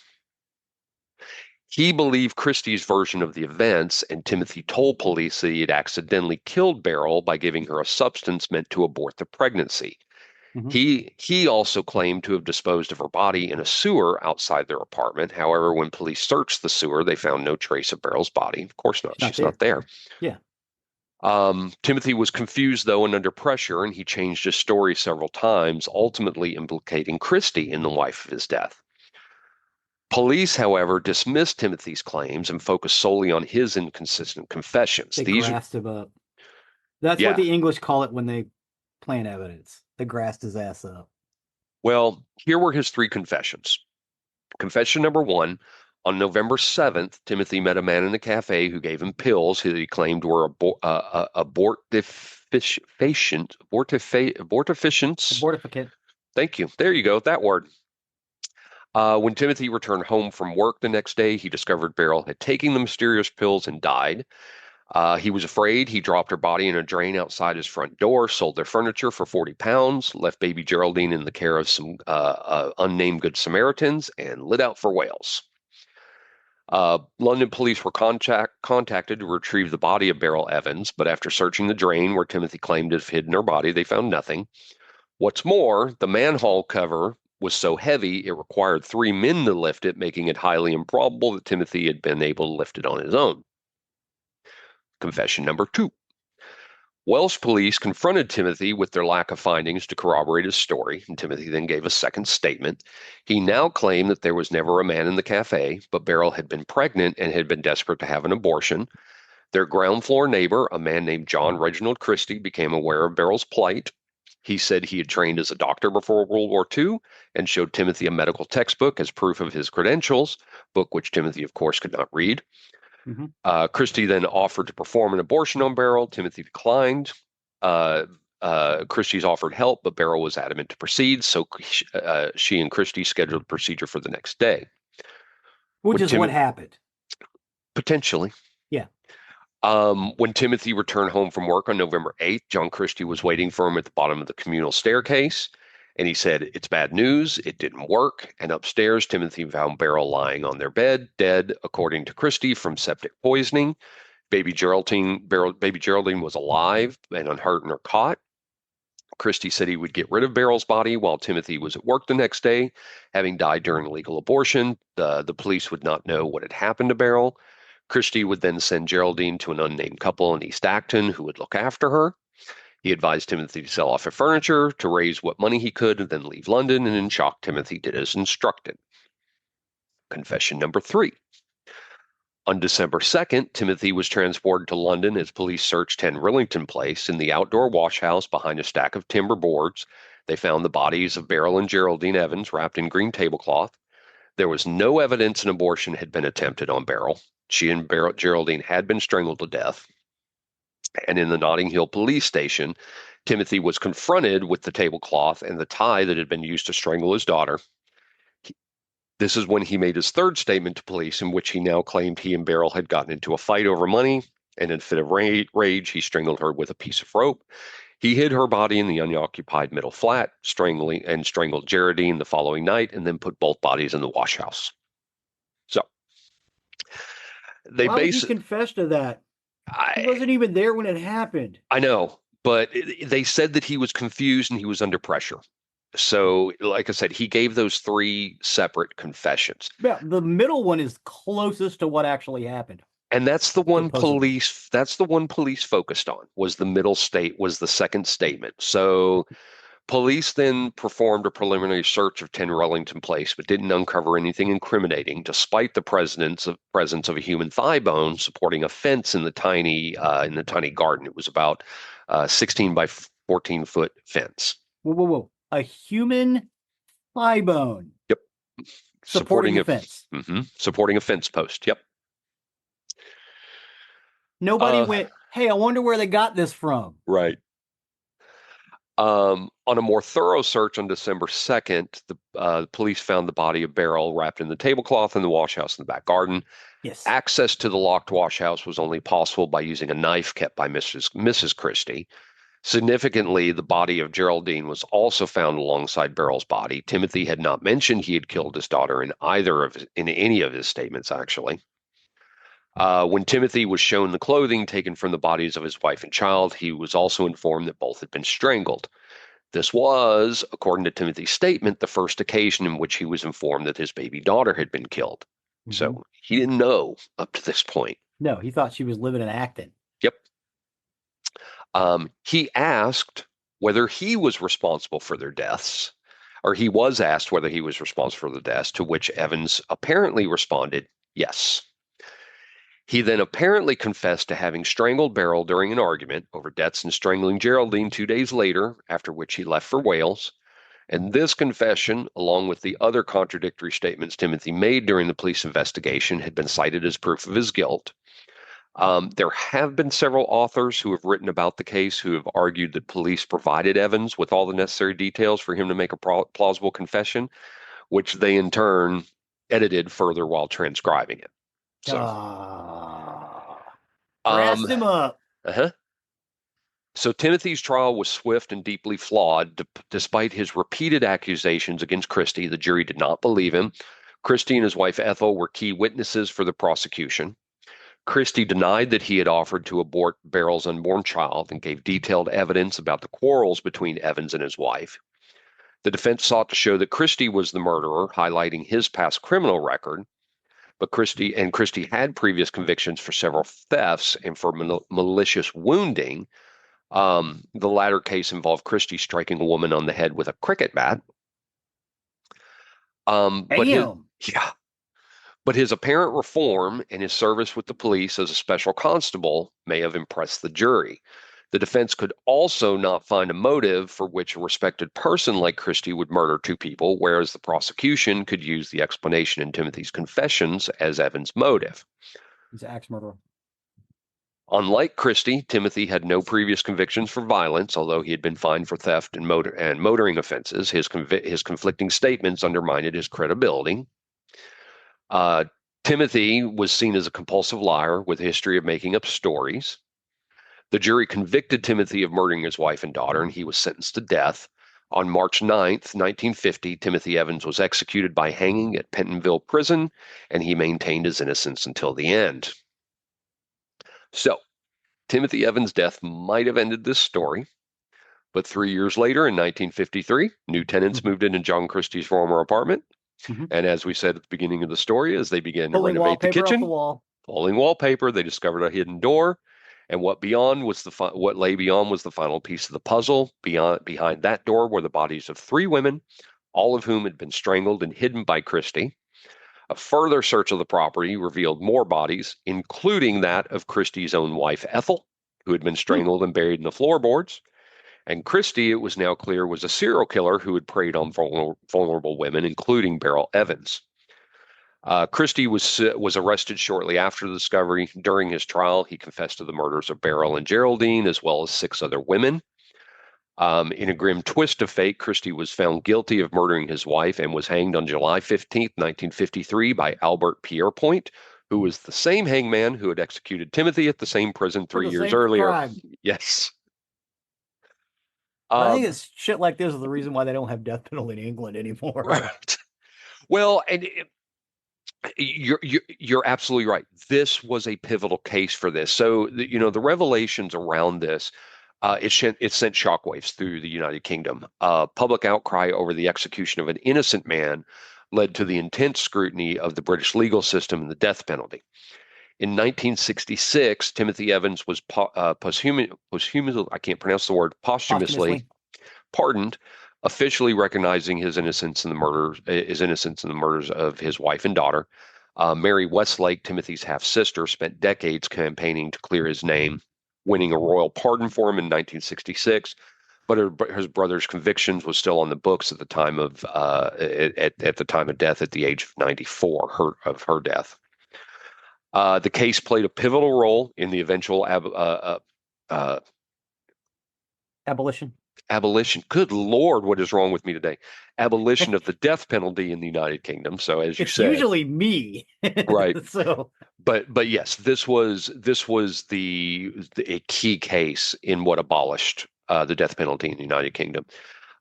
He believed Christie's version of the events, and Timothy told police that he had accidentally killed Beryl by giving her a substance meant to abort the pregnancy. Mm-hmm. He also claimed to have disposed of her body in a sewer outside their apartment. However, when police searched the sewer, they found no trace of Beryl's body. Of course not. She's not there. Yeah. Timothy was confused, though, and under pressure, and he changed his story several times, ultimately implicating Christie in the wife of his death. Police, however, dismissed Timothy's claims and focused solely on his inconsistent confessions. They grassed him up. That's Yeah. what the English call it when they plant evidence. They grassed his ass up. Well, here were his three confessions. Confession number one: on November 7th, Timothy met a man in a cafe who gave him pills that he claimed were abortifacients. Abortificant. Thank you. There you go. That word. When Timothy returned home from work the next day, he discovered Beryl had taken the mysterious pills and died. He was afraid. He dropped her body in a drain outside his front door, sold their furniture for £40, left baby Geraldine in the care of some unnamed Good Samaritans, and lit out for Wales. London police were contacted to retrieve the body of Beryl Evans, but after searching the drain where Timothy claimed to have hidden her body, they found nothing. What's more, the manhole cover was so heavy it required 3 men to lift it, making it highly improbable that Timothy had been able to lift it on his own. Confession number 2. Welsh police confronted Timothy with their lack of findings to corroborate his story, and Timothy then gave a second statement. He now claimed that there was never a man in the cafe, but Beryl had been pregnant and had been desperate to have an abortion. Their ground floor neighbor, a man named John Reginald Christie, became aware of Beryl's plight. He said he had trained as a doctor before World War II and showed Timothy a medical textbook as proof of his credentials, book which Timothy, of course, could not read. Mm-hmm. Christie then offered to perform an abortion on Beryl. Timothy declined. Christie's offered help, but Beryl was adamant to proceed, so she and Christie scheduled the procedure for the next day. Which is what happened. Potentially. Yeah. When Timothy returned home from work on November 8th, John Christie was waiting for him at the bottom of the communal staircase. And he said, "It's bad news. It didn't work." And upstairs, Timothy found Beryl lying on their bed, dead, according to Christie, from septic poisoning. Baby Geraldine was alive and unhurt in her cot. Christie said he would get rid of Beryl's body while Timothy was at work the next day, having died during a legal abortion. The police would not know what had happened to Beryl. Christie would then send Geraldine to an unnamed couple in East Acton who would look after her. He advised Timothy to sell off her furniture, to raise what money he could, and then leave London, and in shock, Timothy did as instructed. Confession number 3. On December 2nd, Timothy was transported to London as police searched 10 Rillington Place. In the outdoor wash house behind a stack of timber boards, they found the bodies of Beryl and Geraldine Evans wrapped in green tablecloth. There was no evidence an abortion had been attempted on Beryl. She and Geraldine had been strangled to death. And in the Notting Hill police station, Timothy was confronted with the tablecloth and the tie that had been used to strangle his daughter. This is when he made his third statement to police, in which he now claimed he and Beryl had gotten into a fight over money, and in a fit of rage, he strangled her with a piece of rope. He hid her body in the unoccupied middle flat, strangled Geraldine the following night, and then put both bodies in the wash house. So Why would he confess to that? He wasn't even there when it happened. I know, but they said that he was confused and he was under pressure. So, like I said, he gave those 3 separate confessions. Yeah, the middle one is closest to what actually happened. And that's the one police focused on, was the second statement. So police then performed a preliminary search of 10 Rillington Place, but didn't uncover anything incriminating, despite the presence of a human thigh bone supporting a fence in the tiny garden. It was about 16 by 14 foot fence. Whoa. A human thigh bone. Yep. Supporting a fence. Mm-hmm. Supporting a fence post. Yep. Nobody went, "Hey, I wonder where they got this from." Right. On a more thorough search on December 2nd, the police found the body of Beryl wrapped in the tablecloth in the wash house in the back garden. Yes. Access to the locked wash house was only possible by using a knife kept by Mrs. Christie. Significantly, the body of Geraldine was also found alongside Beryl's body. Timothy had not mentioned he had killed his daughter in any of his statements, actually. When Timothy was shown the clothing taken from the bodies of his wife and child, he was also informed that both had been strangled. This was, according to Timothy's statement, the first occasion in which he was informed that his baby daughter had been killed. Mm-hmm. So he didn't know up to this point. No, he thought she was living in Acton. Yep. He asked whether he was responsible for their deaths, or he was asked whether he was responsible for the deaths, to which Evans apparently responded, yes. He then apparently confessed to having strangled Beryl during an argument over debts and strangling Geraldine 2 days later, after which he left for Wales. And this confession, along with the other contradictory statements Timothy made during the police investigation, had been cited as proof of his guilt. There have been several authors who have written about the case who have argued that police provided Evans with all the necessary details for him to make a plausible confession, which they in turn edited further while transcribing it. So, dressed him up. So Timothy's trial was swift and deeply flawed. Despite his repeated accusations against Christie, the jury did not believe him. Christie and his wife Ethel were key witnesses for the prosecution. Christie denied that he had offered to abort Beryl's unborn child and gave detailed evidence about the quarrels between Evans and his wife. The defense sought to show that Christie was the murderer, highlighting his past criminal record. But Christie had previous convictions for several thefts and for malicious wounding. The latter case involved Christie striking a woman on the head with a cricket bat. But his Damn. yeah, but his apparent reform and his service with the police as a special constable may have impressed the jury. The defense could also not find a motive for which a respected person like Christie would murder two people, whereas the prosecution could use the explanation in Timothy's confessions as Evans' motive. He's an axe murderer. Unlike Christie, Timothy had no previous convictions for violence, although he had been fined for theft and motoring offenses. His conflicting statements undermined his credibility. Timothy was seen as a compulsive liar with a history of making up stories. The jury convicted Timothy of murdering his wife and daughter, and he was sentenced to death. On March 9th, 1950, Timothy Evans was executed by hanging at Pentonville Prison, and he maintained his innocence until the end. So, Timothy Evans' death might have ended this story, but 3 years later, in 1953, new tenants moved into John Christie's former apartment. And as we said at the beginning of the story, as they began to Pulling renovate the wallpaper off the kitchen, wall. pulling wallpaper, they discovered a hidden door. And what lay beyond was the final piece of the puzzle. Behind that door were the bodies of three women, all of whom had been strangled and hidden by Christie. A further search of the property revealed more bodies, including that of Christie's own wife, Ethel, who had been strangled and buried in the floorboards. And Christie, it was now clear, was a serial killer who had preyed on vulnerable women, including Beryl Evans. Christie was arrested shortly after the discovery. During his trial, he confessed to the murders of Beryl and Geraldine, as well as 6 other women. In a grim twist of fate, Christie was found guilty of murdering his wife and was hanged on July 15th, 1953 by Albert Pierrepoint, who was the same hangman who had executed Timothy at the same prison 3 years earlier. Crime. Yes. I think it's shit like this is the reason why they don't have death penalty in England anymore. Right. Well, and you're absolutely right. This was a pivotal case for this. So the revelations around this, it sent shockwaves through the United Kingdom. Public outcry over the execution of an innocent man led to the intense scrutiny of the British legal system and the death penalty. In 1966, Timothy Evans was posthumously pardoned, officially recognizing his innocence in the murders of his wife and daughter. Mary Westlake, Timothy's half-sister, spent decades campaigning to clear his name, winning a royal pardon for him in 1966. But his brother's convictions was still on the books at the time of at the time of death, at the age of 94, of her death. The case played a pivotal role in the eventual abolition. Good Lord, what is wrong with me today? Abolition of the death penalty in the United Kingdom. So, as you said, it's usually me, right? So, but yes, this was a key case in what abolished the death penalty in the United Kingdom.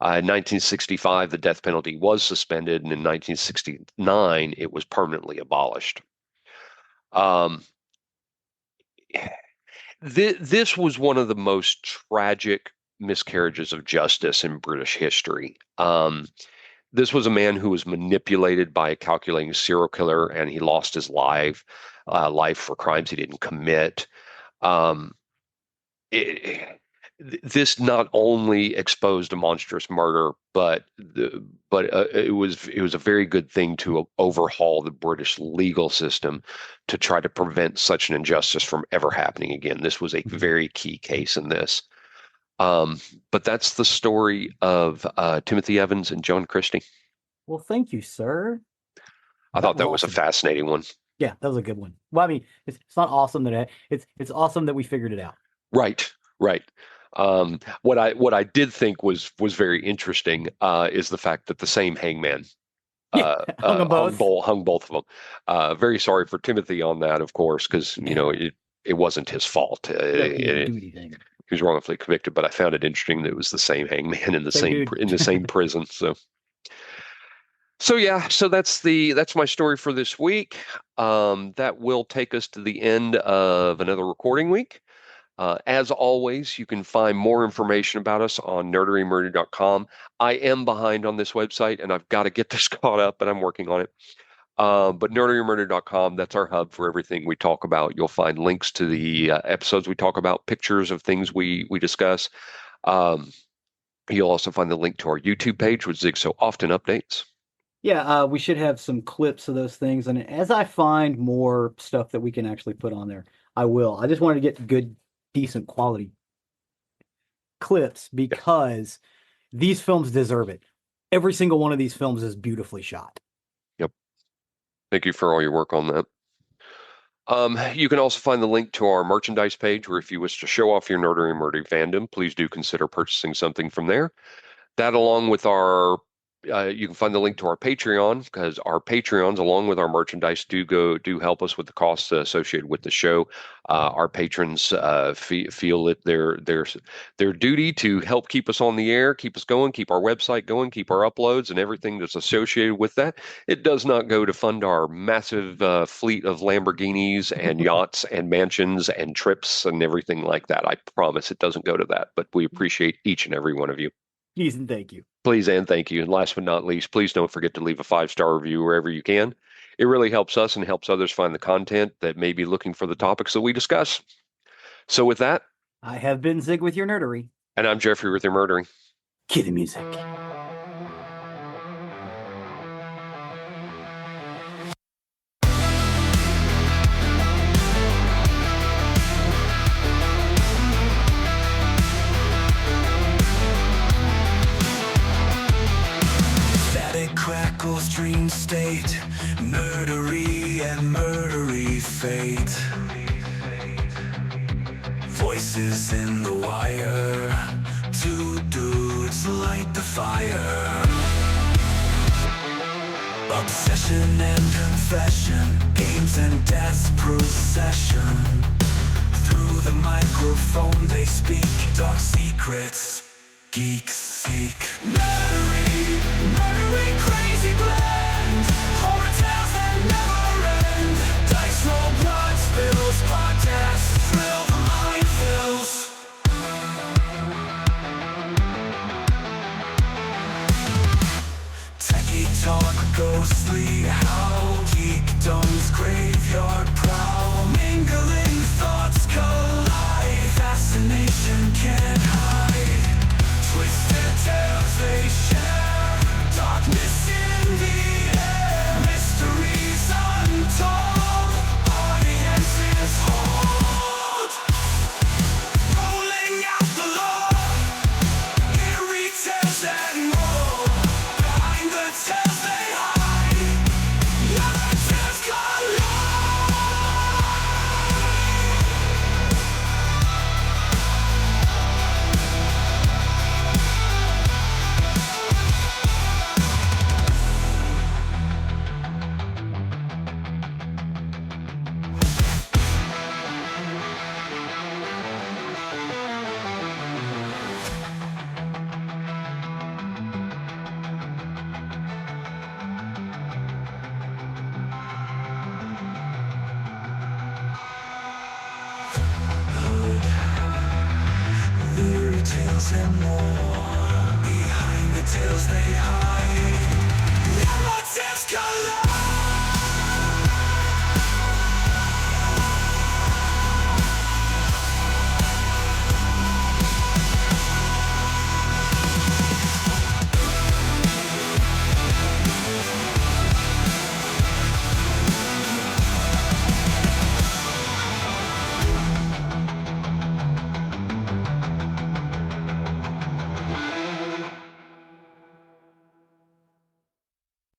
In 1965, the death penalty was suspended, and in 1969, it was permanently abolished. This was one of the most tragic miscarriages of justice in British history. This was a man who was manipulated by a calculating serial killer, and he lost his life for crimes he didn't commit. This not only exposed a monstrous murder, but it was a very good thing to overhaul the British legal system to try to prevent such an injustice from ever happening again. This was a very key case in this. But that's the story of Timothy Evans and John Christie. Well, thank you, sir. I thought that was a fascinating one. Yeah, that was a good one. Well, I mean, it's not awesome that it's awesome that we figured it out. Right. What I did think was very interesting is the fact that the same hangman hung both of them. Very sorry for Timothy on that, of course, because it wasn't his fault. He was wrongfully convicted, but I found it interesting that it was the same hangman in the same prison. So yeah, so that's my story for this week. That will take us to the end of another recording week. As always, you can find more information about us on nerderymurder.com. I am behind on this website, and I've got to get this caught up, but I'm working on it. But nerderymurder.com, that's our hub for everything we talk about. You'll find links to the episodes we talk about, pictures of things we discuss. You'll also find the link to our YouTube page, which Zig so often updates. Yeah, we should have some clips of those things. And as I find more stuff that we can actually put on there, I will. I just wanted to get good, decent quality clips because these films deserve it. Every single one of these films is beautifully shot. Yep. Thank you for all your work on that. You can also find the link to our merchandise page, where if you wish to show off your Nerdery and Murdery fandom, please do consider purchasing something from there. That, along with our, you can find the link to our Patreon, because our Patreons, along with our merchandise, do help us with the costs associated with the show. Our patrons feel it their duty to help keep us on the air, keep us going, keep our website going, keep our uploads, and everything that's associated with that. It does not go to fund our massive fleet of Lamborghinis and yachts and mansions and trips and everything like that. I promise it doesn't go to that, but we appreciate each and every one of you. Please and thank you. Please and thank you. And last but not least, please don't forget to leave a 5-star review wherever you can. It really helps us and helps others find the content that may be looking for the topics that we discuss. So with that, I have been Zig with your nerdery. And I'm Geoffrey with your murdering. Cue the music. Crackles, dream state, murdery and murdery fate. Voices in the wire, two dudes light the fire. Obsession and confession, games and death's procession. Through the microphone they speak, dark secrets, geeks seek. Murdery, murdery, crazy blend, horror tales that never end. Dice roll, blood spills, podcast thrill, the mind fills. Techie talk, ghostly howl, geekdom's graveyard prowl. Mingling thoughts collide, fascination can't hide. Twisted tales they share, darkness in the air, mysteries untold, audiences hold. Rolling out the law, eerie tales that roll, behind the tales they hide, narratives collide. Fairy tales and more, behind the tales they hide.